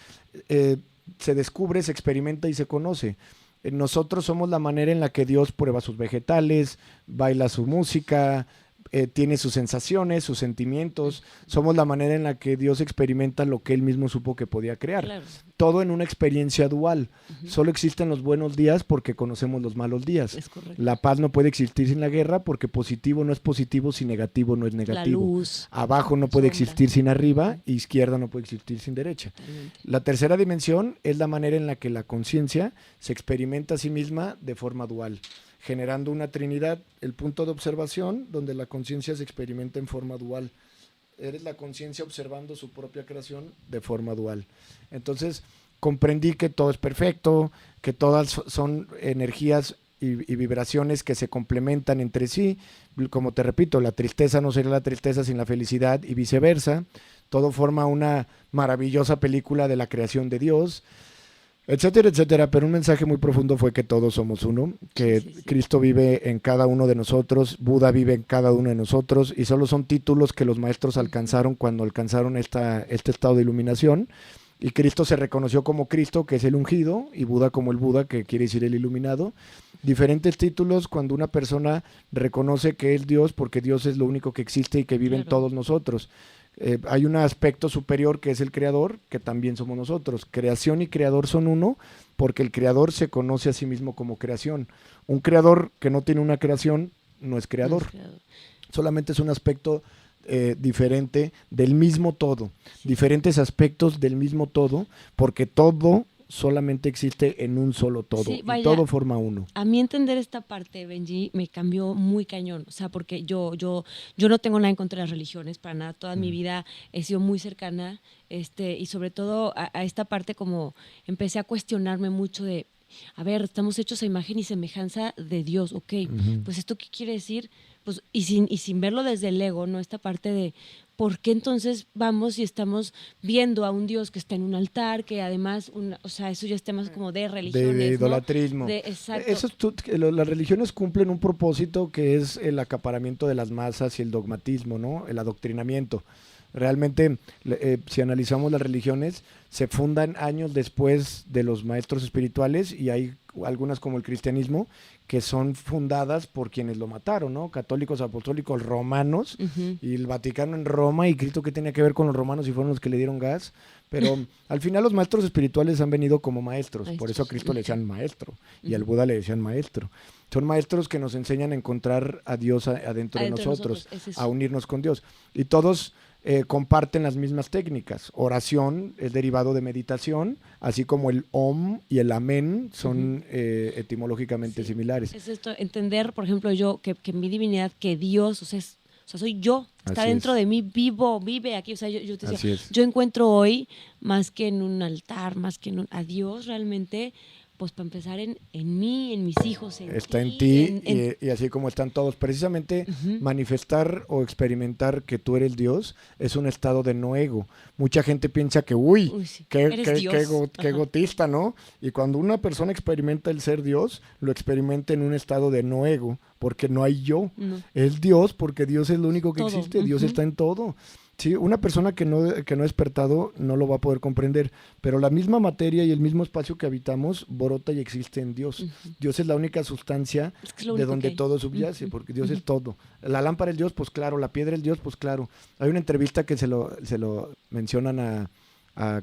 se descubre, se experimenta y se conoce. Nosotros somos la manera en la que Dios prueba sus vegetales, baila su música, tiene sus sensaciones, sus sentimientos. Somos la manera en la que Dios experimenta lo que Él mismo supo que podía crear. Claro. Todo en una experiencia dual. Solo existen los buenos días porque conocemos los malos días. Es correcto. La paz no puede existir sin la guerra porque positivo no es positivo si negativo no es negativo. La luz, abajo no puede existir sin arriba, izquierda no puede existir sin derecha. La tercera dimensión es la manera en la que la conciencia se experimenta a sí misma de forma dual, generando una trinidad, el punto de observación donde la conciencia se experimenta en forma dual. Eres la conciencia observando su propia creación de forma dual. Entonces comprendí que todo es perfecto, que todas son energías y vibraciones que se complementan entre sí. Como te repito, la tristeza no sería la tristeza sin la felicidad y viceversa. Todo forma una maravillosa película de la creación de Dios, etcétera, etcétera. Pero un mensaje muy profundo fue que todos somos uno, que Cristo vive en cada uno de nosotros, Buda vive en cada uno de nosotros, y solo son títulos que los maestros alcanzaron cuando alcanzaron este estado de iluminación. Y Cristo se reconoció como Cristo, que es el ungido, y Buda como el Buda, que quiere decir el iluminado. Diferentes títulos cuando una persona reconoce que es Dios, porque Dios es lo único que existe y que vive en todos nosotros. Hay un aspecto superior que es el creador, que también somos nosotros. Creación y creador son uno, porque el creador se conoce a sí mismo como creación. Un creador que no tiene una creación no es creador. No es creador. Solamente es un aspecto diferente del mismo todo, diferentes aspectos del mismo todo, porque todo solamente existe en un solo todo, Sí, y vaya, todo forma uno. a mí entender esta parte, Benji, me cambió muy cañón. O sea, porque yo no tengo nada en contra de las religiones, para nada. Toda mi vida he sido muy cercana, y sobre todo a esta parte como empecé a cuestionarme mucho de, a ver, estamos hechos a imagen y semejanza de Dios, ok, pues esto qué quiere decir, pues, y sin verlo desde el ego, ¿no? Esta parte de ¿por qué entonces vamos y estamos viendo a un Dios que está en un altar, que además, o sea, eso ya es temas como de religiones, De ¿no? idolatrismo. Exacto. Eso las religiones cumplen un propósito que es el acaparamiento de las masas y el dogmatismo, ¿no? El adoctrinamiento. Realmente, si analizamos las religiones, se fundan años después de los maestros espirituales, y hay algunas como el cristianismo que son fundadas por quienes lo mataron, ¿no? Católicos, apostólicos, romanos, y el Vaticano en Roma, y Cristo que tenía que ver con los romanos y fueron los que le dieron gas. Pero al final los maestros espirituales han venido como maestros, por eso a Cristo le decían maestro y al Buda le decían maestro. Son maestros que nos enseñan a encontrar a Dios adentro de nosotros, a unirnos con Dios. Y todos comparten las mismas técnicas. Oración es derivado de meditación, así como el Om y el Amén son etimológicamente similares. Es esto, entender, por ejemplo, yo, que mi divinidad, que Dios, o sea, soy yo, está Así dentro es. de mí, vive aquí. O sea, yo te Así decía, es. yo encuentro hoy, más que en un altar, más que a Dios realmente, pues para empezar en mí, en mis hijos, Está en ti, en y así como están todos. Precisamente manifestar o experimentar que tú eres Dios es un estado de no ego. Mucha gente piensa que, uy, sí, qué eres Dios. egotista, ¿no? Y cuando una persona experimenta el ser Dios, lo experimenta en un estado de no ego, porque no hay yo. No. Es Dios, porque Dios es lo único que Todo. existe. Dios está en todo. Sí, una persona que no ha despertado no lo va a poder comprender, pero la misma materia y el mismo espacio que habitamos brota y existe en Dios. Dios es la única sustancia Es que es lo de único donde que hay. todo subyace, porque Dios es todo. La lámpara es Dios, pues claro, la piedra es Dios, pues claro. Hay una entrevista que se lo mencionan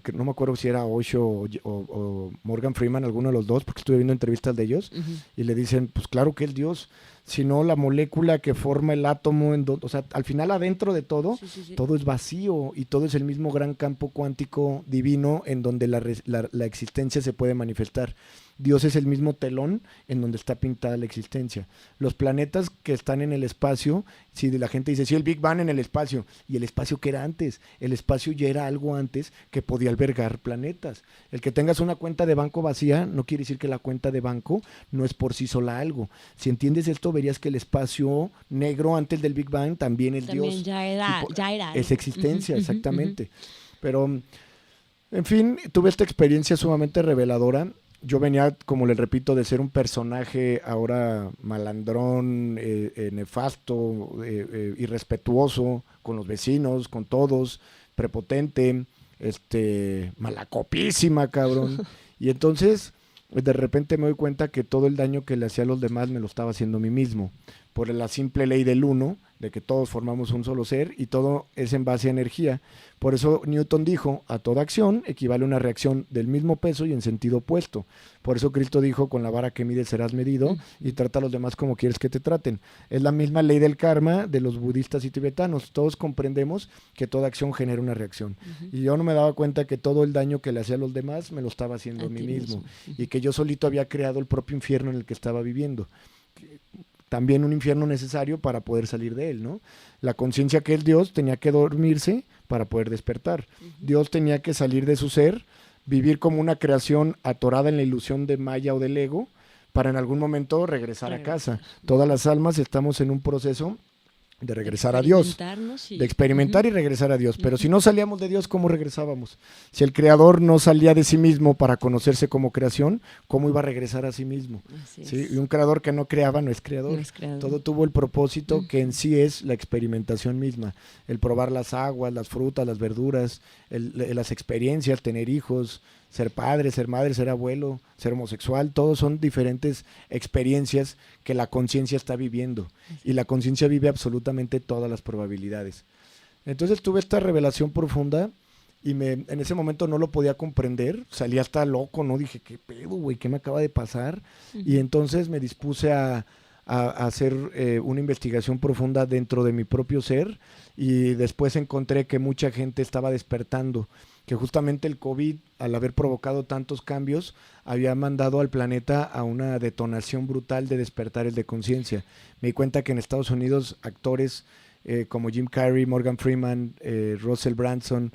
que no me acuerdo si era Osho o Morgan Freeman, alguno de los dos, porque estuve viendo entrevistas de ellos, y le dicen, pues claro que es Dios, sino la molécula que forma el átomo, o sea, al final adentro de todo, todo es vacío, y todo es el mismo gran campo cuántico divino en donde la existencia se puede manifestar. Dios es el mismo telón en donde está pintada la existencia. Los planetas que están en el espacio, si la gente dice, sí, el Big Bang en el espacio, ¿y el espacio qué era antes? El espacio ya era algo antes que podía albergar planetas. El que tengas una cuenta de banco vacía no quiere decir que la cuenta de banco no es por sí sola algo. Si entiendes esto, verías que el espacio negro antes del Big Bang también es Dios. Ya era. Es existencia, exactamente. Pero, en fin, tuve esta experiencia sumamente reveladora. Yo venía, como les repito, de ser un personaje ahora malandrón, nefasto, irrespetuoso con los vecinos, con todos, prepotente, malacopísima, cabrón. Y entonces, de repente me doy cuenta que todo el daño que le hacía a los demás me lo estaba haciendo a mí mismo, por la simple ley del uno, de que todos formamos un solo ser y todo es en base a energía. Por eso Newton dijo, a toda acción equivale una reacción del mismo peso y en sentido opuesto. Por eso Cristo dijo, con la vara que mides serás medido, y trata a los demás como quieres que te traten. Es la misma ley del karma de los budistas y tibetanos. Todos comprendemos que toda acción genera una reacción. Y yo no me daba cuenta que todo el daño que le hacía a los demás me lo estaba haciendo a mí mismo. Y que yo solito había creado el propio infierno en el que estaba viviendo. También un infierno necesario para poder salir de él, ¿no? La conciencia que es Dios tenía que dormirse para poder despertar. Dios tenía que salir de su ser, vivir como una creación atorada en la ilusión de Maya o del ego, para en algún momento regresar a casa. Todas las almas estamos en un proceso de regresar a Dios, de experimentar y regresar a Dios. Pero si no salíamos de Dios, ¿cómo regresábamos? Si el creador no salía de sí mismo para conocerse como creación, ¿cómo iba a regresar a sí mismo? ¿Sí? Y un creador que no creaba no es creador. No es creador. Todo tuvo el propósito que en sí es la experimentación misma, el probar las aguas, las frutas, las verduras, las experiencias, tener hijos, ser padre, ser madre, ser abuelo, ser homosexual, todos son diferentes experiencias que la conciencia está viviendo, y la conciencia vive absolutamente todas las probabilidades. Entonces tuve esta revelación profunda y en ese momento no lo podía comprender, salí hasta loco, ¿no? Dije, ¿qué pedo, güey? ¿Qué me acaba de pasar? Y entonces me dispuse a hacer una investigación profunda dentro de mi propio ser y después encontré que mucha gente estaba despertando, que justamente el COVID, al haber provocado tantos cambios, había mandado al planeta a una detonación brutal de despertares de conciencia. Me di cuenta que en Estados Unidos actores como Jim Carrey, Morgan Freeman, Russell Branson.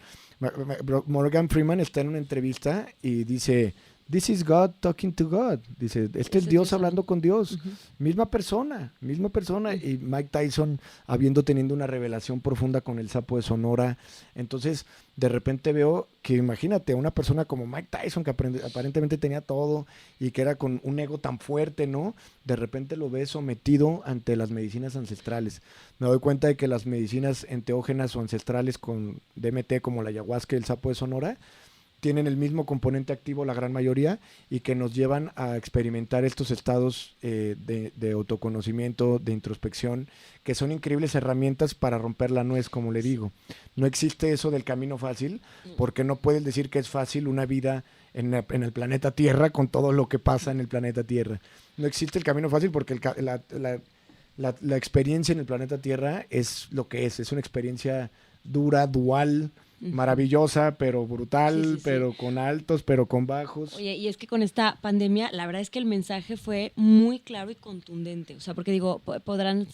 Morgan Freeman está en una entrevista y dice, "This is God talking to God." Dice, este es Dios hablando con Dios. Misma persona. Y Mike Tyson habiendo tenido una revelación profunda con el sapo de Sonora. Entonces, de repente veo que, imagínate, una persona como Mike Tyson, que aparentemente tenía todo y que era con un ego tan fuerte, ¿no? De repente lo ves sometido ante las medicinas ancestrales. Me doy cuenta de que las medicinas enteógenas o ancestrales con DMT, como la ayahuasca y el sapo de Sonora, tienen el mismo componente activo, la gran mayoría, y que nos llevan a experimentar estos estados de autoconocimiento, de introspección, que son increíbles herramientas para romper la nuez, como le digo. No existe eso del camino fácil, porque no puedes decir que es fácil una vida en el planeta Tierra con todo lo que pasa en el planeta Tierra. No existe el camino fácil porque la experiencia en el planeta Tierra es lo que es una experiencia dura, dual, maravillosa, pero brutal, pero con altos, pero con bajos. Oye, y es que con esta pandemia, la verdad es que el mensaje fue muy claro y contundente. O sea, porque digo, podrán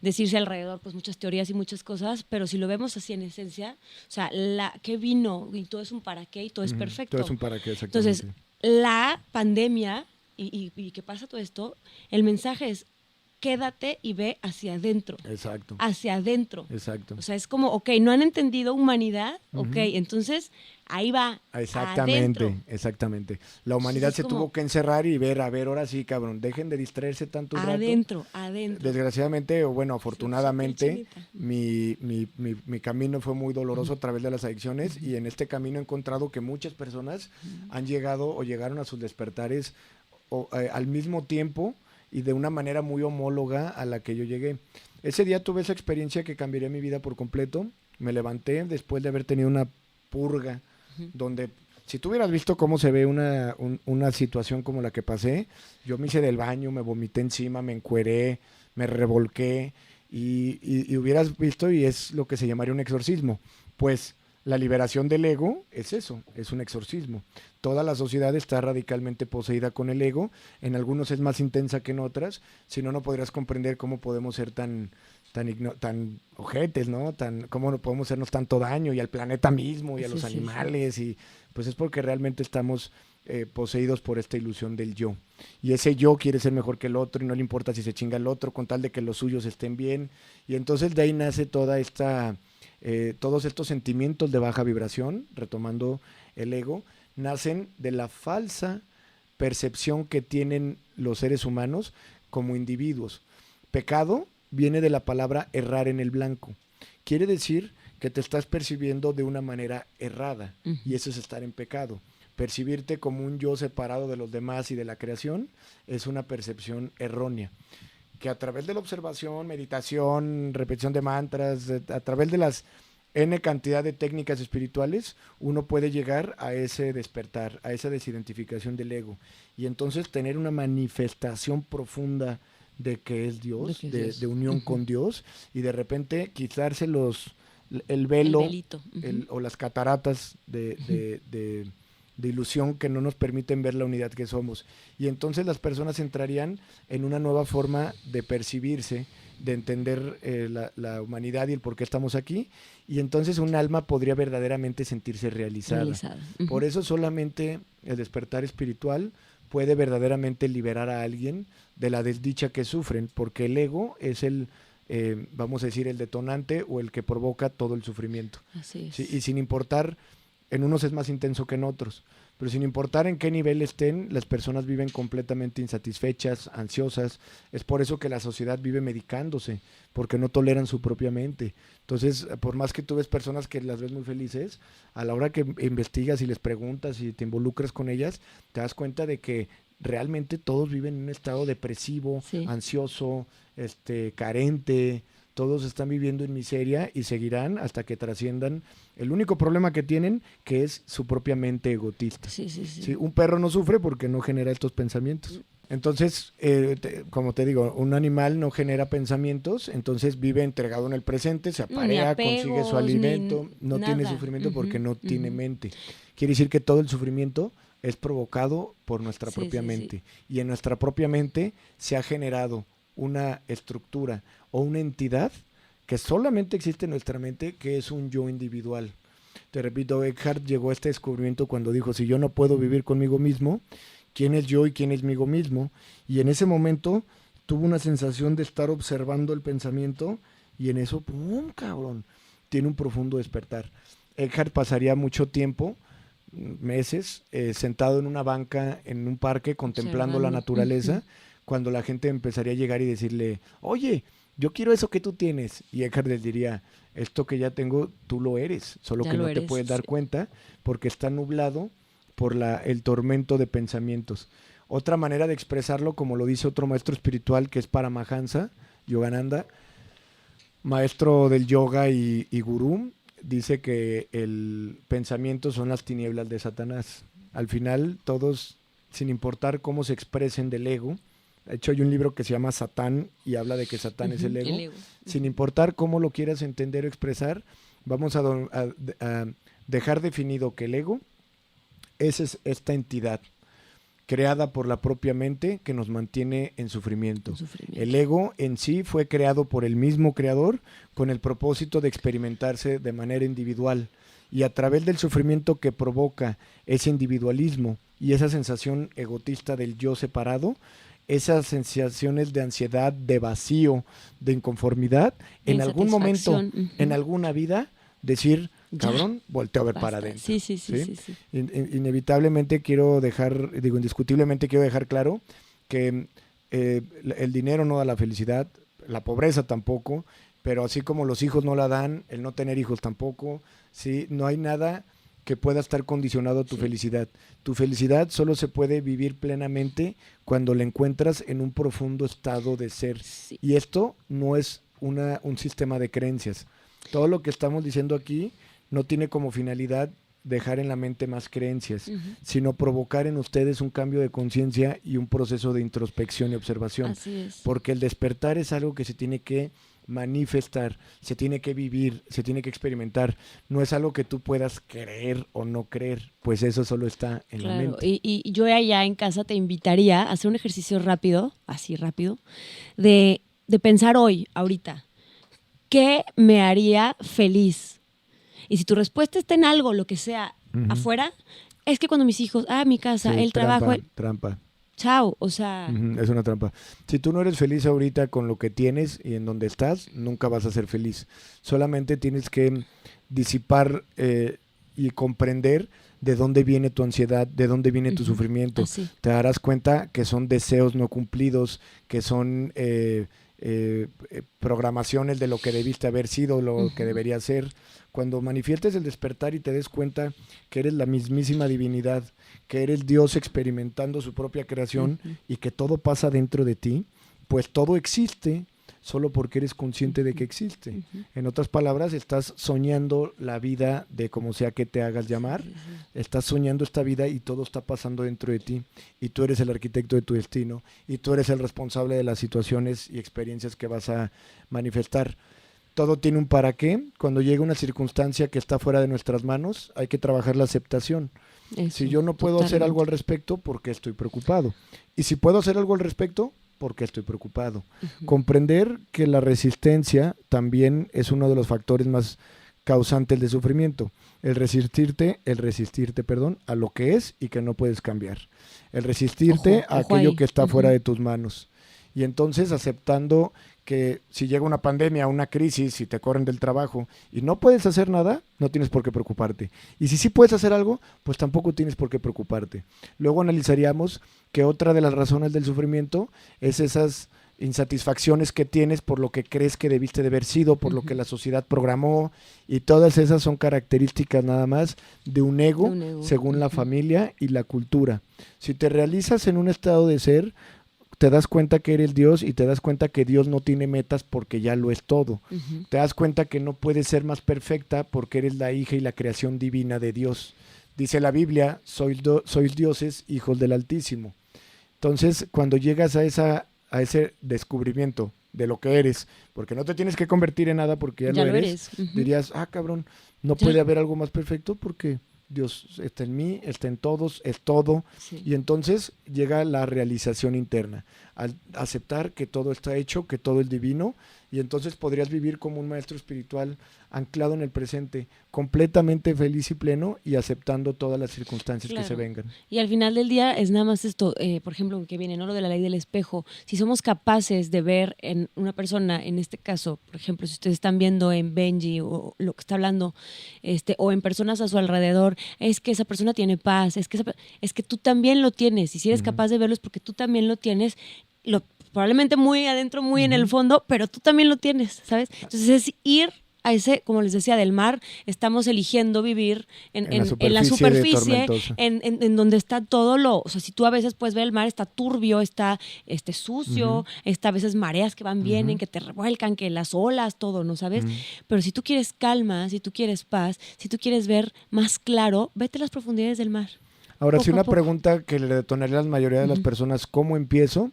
decirse alrededor pues muchas teorías y muchas cosas, pero si lo vemos así en esencia, o sea, qué vino y todo es un para qué y todo es perfecto. Todo es un para qué, exactamente. Entonces, la pandemia y que pasa todo esto, el mensaje es quédate y ve hacia adentro. Exacto. Hacia adentro. Exacto. O sea, es como, ok, no han entendido humanidad, ok, entonces ahí va. Exactamente, adentro. exactamente. La humanidad se tuvo que encerrar y ver, a ver, ahora sí, cabrón, dejen de distraerse tanto un adentro. Desgraciadamente, o bueno, afortunadamente, mi camino fue muy doloroso a través de las adicciones y en este camino he encontrado que muchas personas han llegado o llegaron a sus despertares al mismo tiempo y de una manera muy homóloga a la que yo llegué. Ese día tuve esa experiencia que cambiaría mi vida por completo. Me levanté después de haber tenido una purga, donde si tú hubieras visto cómo se ve una situación como la que pasé, yo me hice del baño, me vomité encima, me encueré, me revolqué y hubieras visto, y es lo que se llamaría un exorcismo. Pues la liberación del ego es eso, es un exorcismo. Toda la sociedad está radicalmente poseída con el ego, en algunos es más intensa que en otras, si no, no podrías comprender cómo podemos ser tan ojetes, ¿no? Cómo no podemos hacernos tanto daño y al planeta mismo y a los animales, y pues es porque realmente estamos poseídos por esta ilusión del yo. Y ese yo quiere ser mejor que el otro y no le importa si se chinga el otro con tal de que los suyos estén bien. Y entonces de ahí nace todos estos sentimientos de baja vibración, retomando el ego, nacen de la falsa percepción que tienen los seres humanos como individuos. Pecado viene de la palabra errar en el blanco. Quiere decir que te estás percibiendo de una manera errada, y eso es estar en pecado. Percibirte como un yo separado de los demás y de la creación es una percepción errónea, que a través de la observación, meditación, repetición de mantras, a través de las N cantidad de técnicas espirituales, uno puede llegar a ese despertar, a esa desidentificación del ego, y entonces tener una manifestación profunda de que es Dios, de unión con Dios, y de repente quitarse el velo, o las cataratas de ilusión que no nos permiten ver la unidad que somos. Y entonces las personas entrarían en una nueva forma de percibirse, de entender la humanidad y el por qué estamos aquí, y entonces un alma podría verdaderamente sentirse realizada. Por eso solamente el despertar espiritual puede verdaderamente liberar a alguien de la desdicha que sufren, porque el ego es vamos a decir, el detonante o el que provoca todo el sufrimiento. Así es. ¿Sí? Y sin importar, en unos es más intenso que en otros, pero sin importar en qué nivel estén, las personas viven completamente insatisfechas, ansiosas. Es por eso que la sociedad vive medicándose, porque no toleran su propia mente. Entonces, por más que tú ves personas que las ves muy felices, a la hora que investigas y les preguntas y te involucras con ellas, te das cuenta de que realmente todos viven en un estado depresivo, ansioso, carente, todos están viviendo en miseria y seguirán hasta que trasciendan el único problema que tienen, que es su propia mente egotista. Sí, sí, sí. ¿Sí? Un perro no sufre porque no genera estos pensamientos. Entonces, como te digo, un animal no genera pensamientos, entonces vive entregado en el presente, se aparea, consigue su alimento, no tiene sufrimiento porque no tiene mente. Quiere decir que todo el sufrimiento es provocado por nuestra propia mente. Y en nuestra propia mente se ha generado una estructura o una entidad que solamente existe en nuestra mente, que es un yo individual. Te repito, Eckhart llegó a este descubrimiento cuando dijo, si yo no puedo vivir conmigo mismo, ¿quién es yo y quién es migo mismo? Y en ese momento tuvo una sensación de estar observando el pensamiento y en eso, ¡pum, cabrón! Tiene un profundo despertar. Eckhart pasaría mucho tiempo, meses, sentado en una banca en un parque contemplando la naturaleza, cuando la gente empezaría a llegar y decirle, oye, yo quiero eso que tú tienes. Y Eckhart les diría, esto que ya tengo, tú lo eres, solo ya que no te puedes dar cuenta porque está nublado por el tormento de pensamientos. Otra manera de expresarlo, como lo dice otro maestro espiritual, que es Paramahansa Yogananda, maestro del yoga y gurú, dice que el pensamiento son las tinieblas de Satanás. Al final, todos, sin importar cómo se expresen del ego, de hecho hay un libro que se llama Satán y habla de que Satán es el ego. Sin importar cómo lo quieras entender o expresar, vamos a dejar definido que el ego es esta entidad creada por la propia mente que nos mantiene en sufrimiento. El ego en sí fue creado por el mismo creador con el propósito de experimentarse de manera individual, y a través del sufrimiento que provoca ese individualismo y esa sensación egotista del yo separado, esas sensaciones de ansiedad, de vacío, de inconformidad, en algún momento, en alguna vida, decir, cabrón, volteo a ver para adentro. Sí. Inevitablemente indiscutiblemente quiero dejar claro que el dinero no da la felicidad, la pobreza tampoco, pero así como los hijos no la dan, el no tener hijos tampoco, ¿sí? No hay nada que pueda estar condicionado a tu felicidad. Tu felicidad solo se puede vivir plenamente cuando la encuentras en un profundo estado de ser. Sí. Y esto no es un sistema de creencias. Todo lo que estamos diciendo aquí no tiene como finalidad dejar en la mente más creencias, sino provocar en ustedes un cambio de conciencia y un proceso de introspección y observación. Así es. Porque el despertar es algo que se tiene que manifestar, se tiene que vivir, se tiene que experimentar. No es algo que tú puedas creer o no creer, pues eso solo está en la mente. Y yo allá en casa te invitaría a hacer un ejercicio rápido, así rápido, de pensar ahorita, ¿qué me haría feliz? Y si tu respuesta está en algo, lo que sea, afuera, es que cuando mis hijos, mi casa, el trabajo... Trampa. Chao, o sea... Es una trampa. Si tú no eres feliz ahorita con lo que tienes y en donde estás, nunca vas a ser feliz. Solamente tienes que disipar y comprender de dónde viene tu ansiedad, de dónde viene tu sufrimiento. Así. Te darás cuenta que son deseos no cumplidos, que son programaciones de lo que debiste haber sido, lo que debería ser. Cuando manifiestes el despertar y te des cuenta que eres la mismísima divinidad, que eres Dios experimentando su propia creación y que todo pasa dentro de ti, pues todo existe solo porque eres consciente de que existe. En otras palabras, estás soñando la vida de como sea que te hagas llamar, estás soñando esta vida y todo está pasando dentro de ti, y tú eres el arquitecto de tu destino, y tú eres el responsable de las situaciones y experiencias que vas a manifestar. Todo tiene un para qué. Cuando llega una circunstancia que está fuera de nuestras manos, hay que trabajar la aceptación. Eso, si yo no puedo hacer algo al respecto, ¿por qué estoy preocupado? Y si puedo hacer algo al respecto, ¿por qué estoy preocupado? Comprender que la resistencia también es uno de los factores más causantes de sufrimiento. El resistirte, a lo que es y que no puedes cambiar. El resistirte a aquello que está fuera de tus manos. Y entonces aceptando que si llega una pandemia, una crisis, y te corren del trabajo y no puedes hacer nada, no tienes por qué preocuparte. Y si sí puedes hacer algo, pues tampoco tienes por qué preocuparte. Luego analizaríamos que otra de las razones del sufrimiento es esas insatisfacciones que tienes por lo que crees que debiste de haber sido, por lo que la sociedad programó, y todas esas son características nada más de un ego, según la familia y la cultura. Si te realizas en un estado de ser, te das cuenta que eres Dios y te das cuenta que Dios no tiene metas porque ya lo es todo. Te das cuenta que no puedes ser más perfecta porque eres la hija y la creación divina de Dios. Dice la Biblia, sois dioses, hijos del Altísimo. Entonces, cuando llegas a ese descubrimiento de lo que eres, porque no te tienes que convertir en nada porque ya lo eres. Dirías, cabrón, no puede haber algo más perfecto porque Dios está en mí, está en todos, es todo. Sí. Y entonces llega la realización interna, al aceptar que todo está hecho, que todo es divino, y entonces podrías vivir como un maestro espiritual anclado en el presente, completamente feliz y pleno y aceptando todas las circunstancias que se vengan. Y al final del día es nada más esto, por ejemplo, que viene, ¿no? Lo de la ley del espejo. Si somos capaces de ver en una persona, en este caso, por ejemplo, si ustedes están viendo en Benji o lo que está hablando, o en personas a su alrededor, es que esa persona tiene paz, es que tú también lo tienes, y si eres capaz de verlo es porque tú también lo tienes, probablemente muy adentro, muy en el fondo, pero tú también lo tienes, ¿sabes? Entonces es ir a ese, como les decía, del mar, estamos eligiendo vivir en la superficie, en donde está todo o sea, si tú a veces puedes ver el mar, está turbio, está sucio, está a veces mareas que van, vienen, que te revuelcan, que las olas, todo, ¿no sabes? Pero si tú quieres calma, si tú quieres paz, si tú quieres ver más claro, vete a las profundidades del mar. Ahora, sí, una pregunta que le detonaría a la mayoría de las personas, ¿cómo empiezo?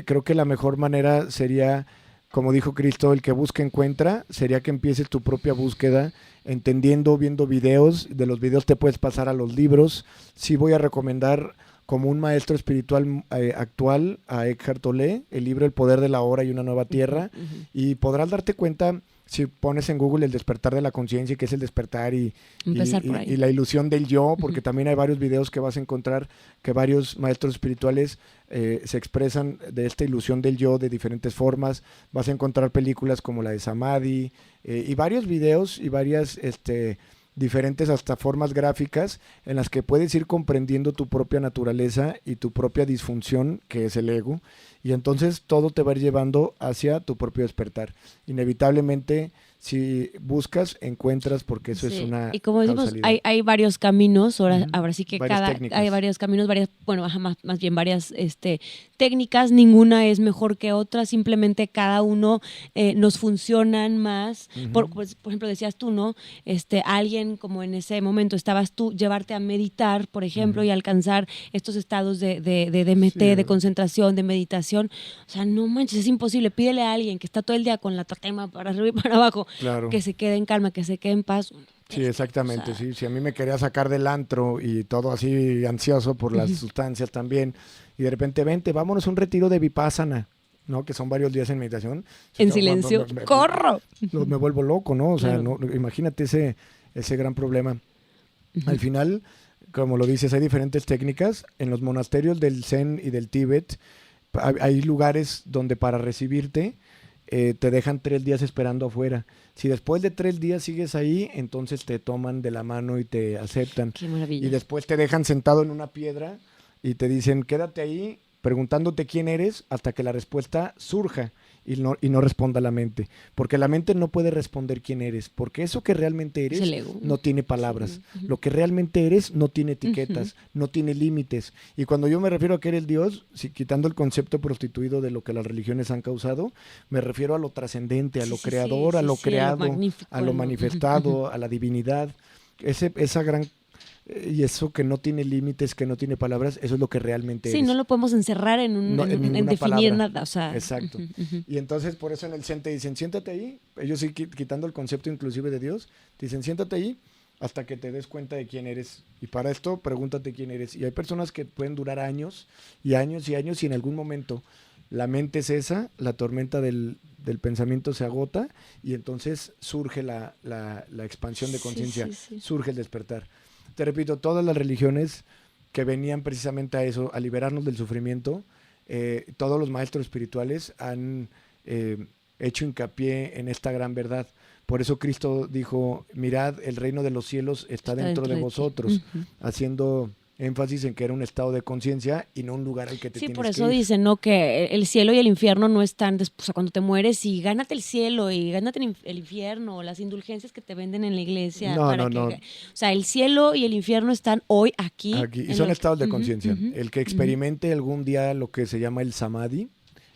Creo que la mejor manera sería, como dijo Cristo, el que busca encuentra, sería que empieces tu propia búsqueda, entendiendo, viendo videos. De los videos te puedes pasar a los libros. Sí voy a recomendar como un maestro espiritual actual a Eckhart Tolle, el libro El poder de la hora y una nueva tierra, y podrás darte cuenta, si pones en Google el despertar de la conciencia, que es el despertar y la ilusión del yo, porque también hay varios videos que vas a encontrar que varios maestros espirituales se expresan de esta ilusión del yo de diferentes formas. Vas a encontrar películas como la de Samadhi y varios videos y varias diferentes hasta formas gráficas en las que puedes ir comprendiendo tu propia naturaleza y tu propia disfunción, que es el ego, y entonces todo te va a ir llevando hacia tu propio despertar. Inevitablemente, si buscas, encuentras, porque eso es una y como decimos, hay varios caminos, ahora sí que hay varios caminos, más bien varias técnicas, ninguna es mejor que otra, simplemente cada uno nos funcionan más. Por ejemplo, decías tú, ¿no? Alguien como en ese momento estabas tú, llevarte a meditar, por ejemplo, y alcanzar estos estados de DMT, de concentración, de meditación. O sea, no manches, es imposible. Pídele a alguien que está todo el día con la tatema para arriba y para abajo, que se quede en calma, que se quede en paz. Sí, exactamente, o sea, sí. Si a mí me quería sacar del antro y todo así ansioso por las sustancias también, y de repente, vente, vámonos a un retiro de Vipassana, ¿no? Que son varios días en meditación. En silencio, ¡corro! Me vuelvo loco, ¿no? O sea, no, imagínate ese gran problema. Al final, como lo dices, hay diferentes técnicas. En los monasterios del Zen y del Tíbet hay lugares donde para recibirte te dejan 3 días esperando afuera. Si después de 3 días sigues ahí, entonces te toman de la mano y te aceptan. Qué maravilla. Y después te dejan sentado en una piedra y te dicen, quédate ahí preguntándote quién eres hasta que la respuesta surja y no responda la mente. Porque la mente no puede responder quién eres, porque eso que realmente eres no tiene palabras. Lo que realmente eres no tiene etiquetas, no tiene límites. Y cuando yo me refiero a que eres Dios, quitando el concepto prostituido de lo que las religiones han causado, me refiero a lo trascendente, a lo creador, a lo creado, a lo manifestado, a la divinidad. Esa gran... Y eso que no tiene límites, que no tiene palabras, eso es lo que realmente eres. Sí, no lo podemos encerrar en definir palabra. Nada. O sea, exacto. Y entonces por eso en el Zen te dicen, siéntate ahí. Ellos sí, quitando el concepto inclusive de Dios, te dicen, siéntate ahí hasta que te des cuenta de quién eres. Y para esto, pregúntate quién eres. Y hay personas que pueden durar años y años y años y en algún momento la mente cesa, la tormenta del pensamiento se agota y entonces surge la expansión de conciencia, surge el despertar. Te repito, todas las religiones que venían precisamente a eso, a liberarnos del sufrimiento, todos los maestros espirituales han hecho hincapié en esta gran verdad. Por eso Cristo dijo, mirad, el reino de los cielos está dentro de vosotros, haciendo énfasis en que era un estado de conciencia y no un lugar al que te Sí, tienes por que eso ir. dicen, ¿no? Que el cielo y el infierno no están, o sea, cuando te mueres y gánate el cielo y gánate el infierno, las indulgencias que te venden en la iglesia No, para no, que, no. o sea, el cielo y el infierno están hoy aquí. Aquí, y en son lo- estados de Ujú, conciencia. ujú, El que ujú. experimente algún día lo que se llama el samadhi,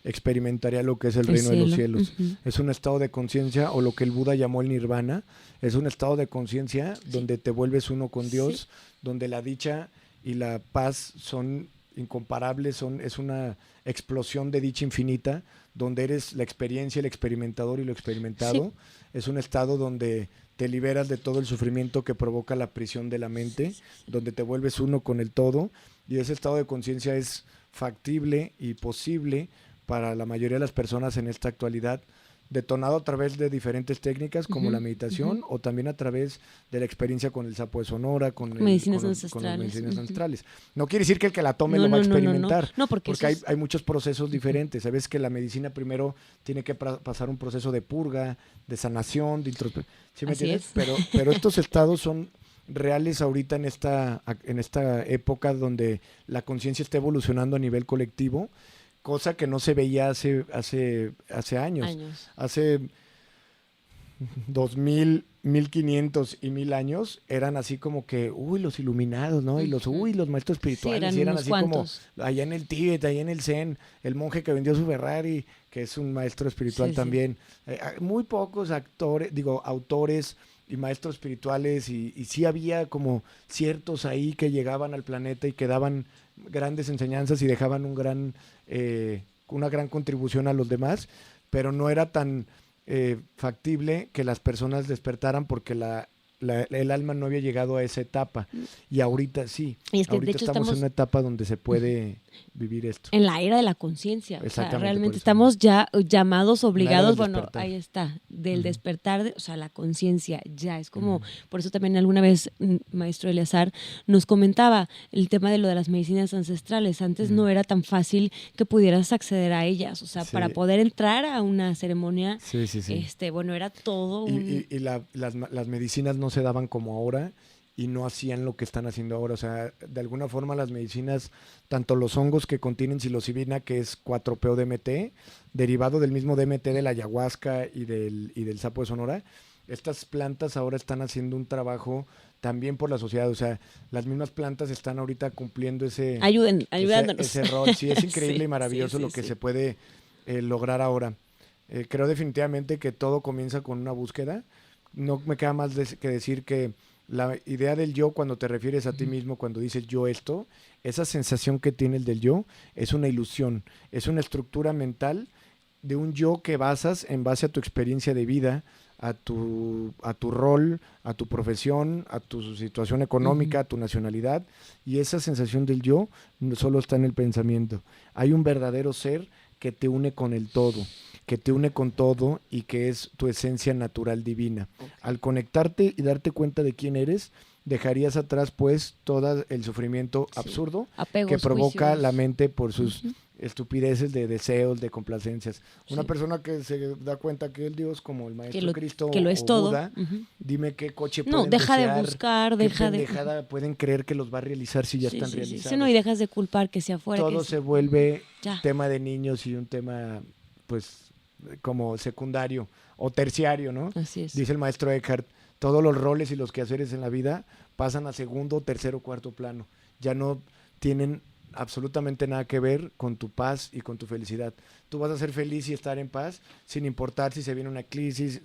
experimentaría lo que es el El reino de los cielo. cielos. Ujú. Es un estado de conciencia, o lo que el Buda llamó el nirvana. Es un estado de conciencia donde te vuelves uno con Sí. Dios, donde la dicha y la paz son incomparables, es una explosión de dicha infinita, donde eres la experiencia, el experimentador y lo experimentado. Es un estado donde te liberas de todo el sufrimiento que provoca la prisión de la mente, donde te vuelves uno con el todo, y ese estado de conciencia es factible y posible para la mayoría de las personas en esta actualidad, detonado a través de diferentes técnicas como Ujú, la meditación, o también a través de la experiencia con el sapo de Sonora, Medicinas con las ancestrales. medicinas Ujú. ancestrales. No quiere decir que el que la tome No, lo va a no, no, no, no. experimentar, No, porque porque eso es... hay muchos procesos diferentes. Sabes que la medicina primero tiene que pasar un proceso de purga, de sanación, de introspección. ¿Sí me Así entiendes? es. Pero estos estados son reales ahorita en esta época donde la conciencia está evolucionando a nivel colectivo, cosa que no se veía hace años. Hace 2000, 1500 y 1000 años eran así como que, uy, los iluminados, ¿no? Y los maestros Sí, espirituales, y eran eran unos así cuantos. como allá en el Tíbet, allá en el Zen, el monje que vendió su Ferrari, que es un maestro espiritual Sí, sí. también. Muy pocos autores y maestros espirituales, y sí había como ciertos ahí que llegaban al planeta y que daban grandes enseñanzas y dejaban una gran contribución a los demás, pero no era tan factible que las personas despertaran porque el alma no había llegado a esa etapa, y ahorita sí, Y es que de ahorita hecho estamos en una etapa donde se puede vivir esto. en la era de la conciencia. O sea, Exactamente, por realmente eso. estamos ya llamados, La era obligados, del bueno, despertar. ahí está, del Ujú. despertar, o sea, la conciencia ya es como, por eso también alguna vez maestro Eleazar nos comentaba el tema de lo de las medicinas ancestrales. Antes no era tan fácil que pudieras acceder a ellas, o sea, Sí. para poder entrar a una ceremonia, Sí, sí, sí. bueno, era todo un... Y las medicinas no se daban como ahora, y no hacían lo que están haciendo ahora. O sea, de alguna forma las medicinas, tanto los hongos que contienen psilocibina, que es 4-PO-DMT, derivado del mismo DMT de la ayahuasca y del sapo de Sonora, estas plantas ahora están haciendo un trabajo también por la sociedad. O sea, las mismas plantas están ahorita cumpliendo ayudándonos. ese rol. Sí, es increíble Sí, y maravilloso sí, lo que sí. se puede lograr ahora. Creo definitivamente que todo comienza con una búsqueda. No me queda más que decir que la idea del yo, cuando te refieres a ti mismo, cuando dices yo esto, esa sensación que tiene el del yo es una ilusión, es una estructura mental de un yo que basas en base a tu experiencia de vida, a tu rol, a tu profesión, a tu situación económica, a tu nacionalidad, y esa sensación del yo no solo está en el pensamiento. Hay un verdadero ser que te une con el todo, que te une con todo, y que es tu esencia natural divina. Al conectarte y darte cuenta de quién eres, dejarías atrás pues todo el sufrimiento absurdo Apegos, que provoca juicios. la mente por sus estupideces de deseos, de complacencias. Una persona que se da cuenta que el Dios, como el Maestro Cristo que lo es o todo. Buda, dime qué coche No, pueden deja desear, de buscar, qué deja de... pendejada pueden creer que los va a realizar si ya están Sí, realizados. no, y dejas de culpar que sea afuera. Todo que se vuelve ya. tema de niños y un tema, pues, como secundario o terciario, ¿no? Así es. Dice el maestro Eckhart, todos los roles y los quehaceres en la vida pasan a segundo, tercero, cuarto plano. Ya no tienen absolutamente nada que ver con tu paz y con tu felicidad. Tú vas a ser feliz y estar en paz sin importar si se viene una crisis,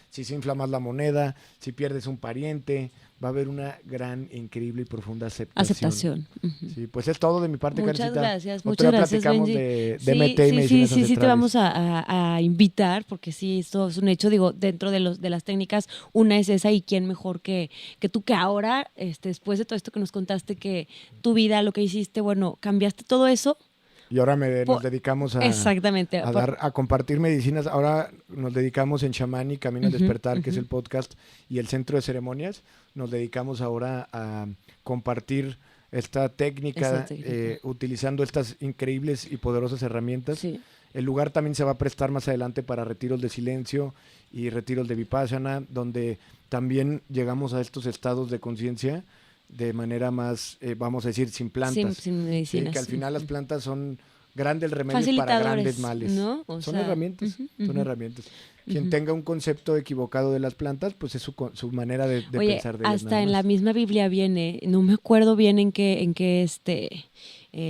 si se infla más la moneda, si pierdes un pariente. Va a haber una gran, increíble y profunda aceptación. Sí, pues es todo de mi parte, Muchas Karencita. gracias, Otro muchas día gracias, platicamos Benji. de Sí, DMT y medicinas sí, te vamos ancestrales. a invitar, porque sí, esto es un hecho, digo, dentro de las técnicas, una es esa, y quién mejor que tú, que ahora, después de todo esto que nos contaste, que tu vida, lo que hiciste, bueno, cambiaste todo eso. Y ahora nos dedicamos exactamente, a compartir medicinas. Ahora nos dedicamos en Chamán y Camino al Despertar, que es el podcast, y el centro de ceremonias. Nos dedicamos ahora a compartir esta técnica, utilizando estas increíbles y poderosas herramientas. Sí. El lugar también se va a prestar más adelante para retiros de silencio y retiros de Vipassana, donde también llegamos a estos estados de conciencia de manera más, vamos a decir, sin plantas. Sin medicinas. Que al final las plantas son grandes remedios para grandes males. ¿No? Son herramientas, son herramientas. Quien tenga un concepto equivocado de las plantas, pues es su manera de pensar de ellas. Hasta en la misma Biblia viene, no me acuerdo bien en qué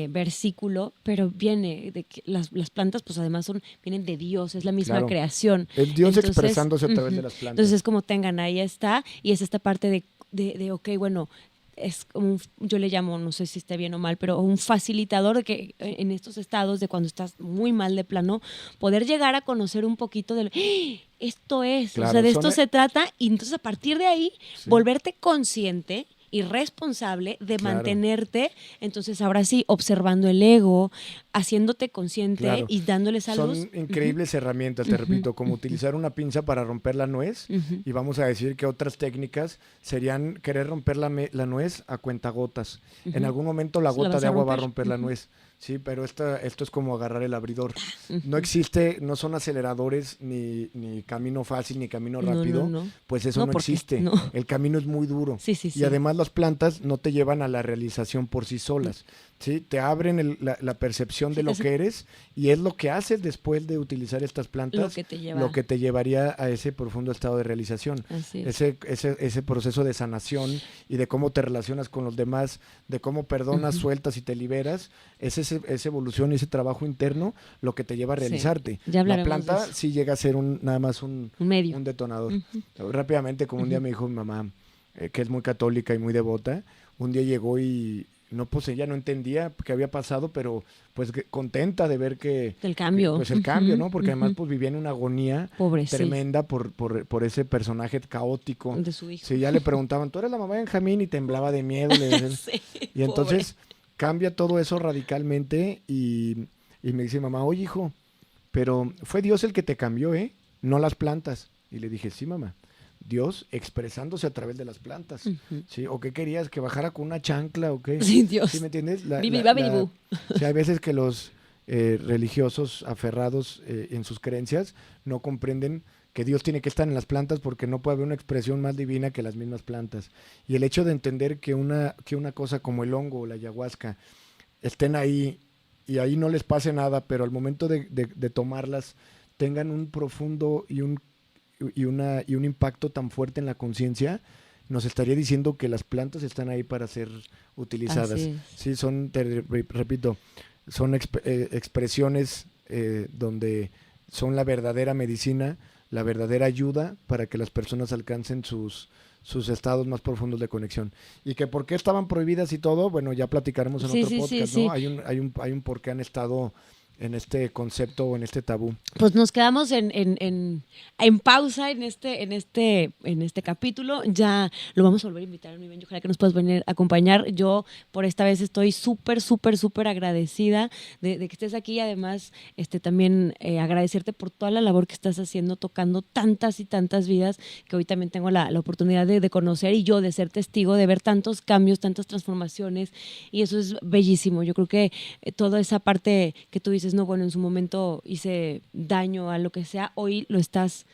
versículo, pero viene de que las plantas, pues además vienen de Dios, es la misma creación. El Dios expresándose a través de las plantas. Entonces es como tengan, ahí está, y es esta parte de ok, bueno, es como yo le llamo, no sé si esté bien o mal, pero un facilitador de que en estos estados de cuando estás muy mal de plano, poder llegar a conocer un poquito de esto es, claro, o sea, de esto se trata, y entonces a partir de ahí volverte consciente y responsable de mantenerte, entonces ahora sí, observando el ego, haciéndote consciente y dándole salud. Son increíbles herramientas, te repito, como utilizar una pinza para romper la nuez, y vamos a decir que otras técnicas serían querer romper la nuez a cuentagotas. En algún momento la gota de agua va a romper la nuez. Sí, pero esto es como agarrar el abridor. No son aceleradores ni camino fácil ni camino rápido, pues eso no existe. No. El camino es muy duro. Sí. Y además las plantas no te llevan a la realización por sí solas. ¿Sí? Te abren la percepción de lo que eres, y es lo que haces después de utilizar estas plantas lo que te llevaría a ese profundo estado de realización. Ese proceso de sanación y de cómo te relacionas con los demás, de cómo perdonas, sueltas y te liberas. Esa evolución y ese trabajo interno lo que te lleva a realizarte. La planta sí llega a ser nada más un medio, un detonador. Rápidamente, como un día me dijo mi mamá, que es muy católica y muy devota, un día llegó y pues ella no entendía qué había pasado, pero pues contenta de ver el cambio. Pues el cambio, ¿no? Porque además pues vivía en una agonía tremenda por ese personaje caótico. De su hijo. Sí, ya le preguntaban, ¿tú eres la mamá de Benjamín? Y temblaba de miedo. Y entonces cambia todo eso radicalmente y me dice mamá, oye hijo, pero fue Dios el que te cambió, no las plantas. Y le dije, sí mamá. Dios expresándose a través de las plantas, ¿sí? ¿O qué querías? ¿Que bajara con una chancla o qué? Sí, Dios. ¿Sí me entiendes? Sí, hay veces que los religiosos aferrados en sus creencias no comprenden que Dios tiene que estar en las plantas porque no puede haber una expresión más divina que las mismas plantas. Y el hecho de entender que una cosa como el hongo o la ayahuasca estén ahí y ahí no les pase nada, pero al momento de tomarlas tengan un profundo y un impacto tan fuerte en la conciencia, nos estaría diciendo que las plantas están ahí para ser utilizadas. Sí, repito, son expresiones donde son la verdadera medicina, la verdadera ayuda para que las personas alcancen sus estados más profundos de conexión. Y que por qué estaban prohibidas y todo, bueno, ya platicaremos en otro podcast, ¿no? Hay un por qué han estado en este concepto o en este tabú. Pues nos quedamos en pausa en este capítulo. Ya lo vamos a volver a invitar, mi Ben. Ojalá que nos puedas venir a acompañar. Yo por esta vez estoy súper agradecida de que estés aquí, y además también agradecerte por toda la labor que estás haciendo, tocando tantas y tantas vidas que hoy también tengo la oportunidad de conocer, y yo de ser testigo, de ver tantos cambios, tantas transformaciones, y eso es bellísimo. Yo creo que toda esa parte que tú dices, no, bueno, en su momento hice daño a lo que sea, hoy lo estás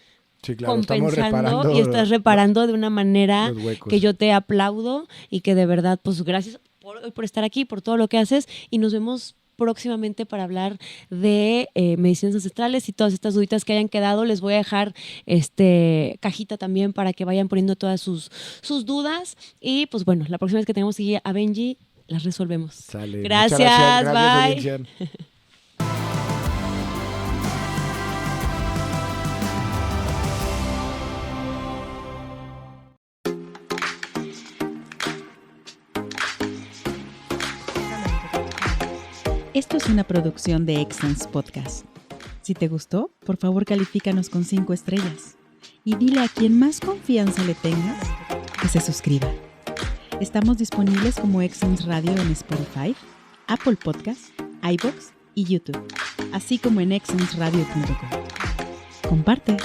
compensando y estás reparando de una manera que yo te aplaudo, y que de verdad, pues gracias por estar aquí, por todo lo que haces, y nos vemos próximamente para hablar de medicinas ancestrales y todas estas duditas que hayan quedado. Les voy a dejar cajita también para que vayan poniendo todas sus dudas, y pues bueno, la próxima vez que tengamos aquí a Benji, las resolvemos. Sale. Gracias, bye. Audiencia. Esto es una producción de Excellence Podcast. Si te gustó, por favor califícanos con 5 estrellas y dile a quien más confianza le tengas que se suscriba. Estamos disponibles como Excellence Radio en Spotify, Apple Podcasts, iVoox y YouTube, así como en excellenceradio.com. Comparte.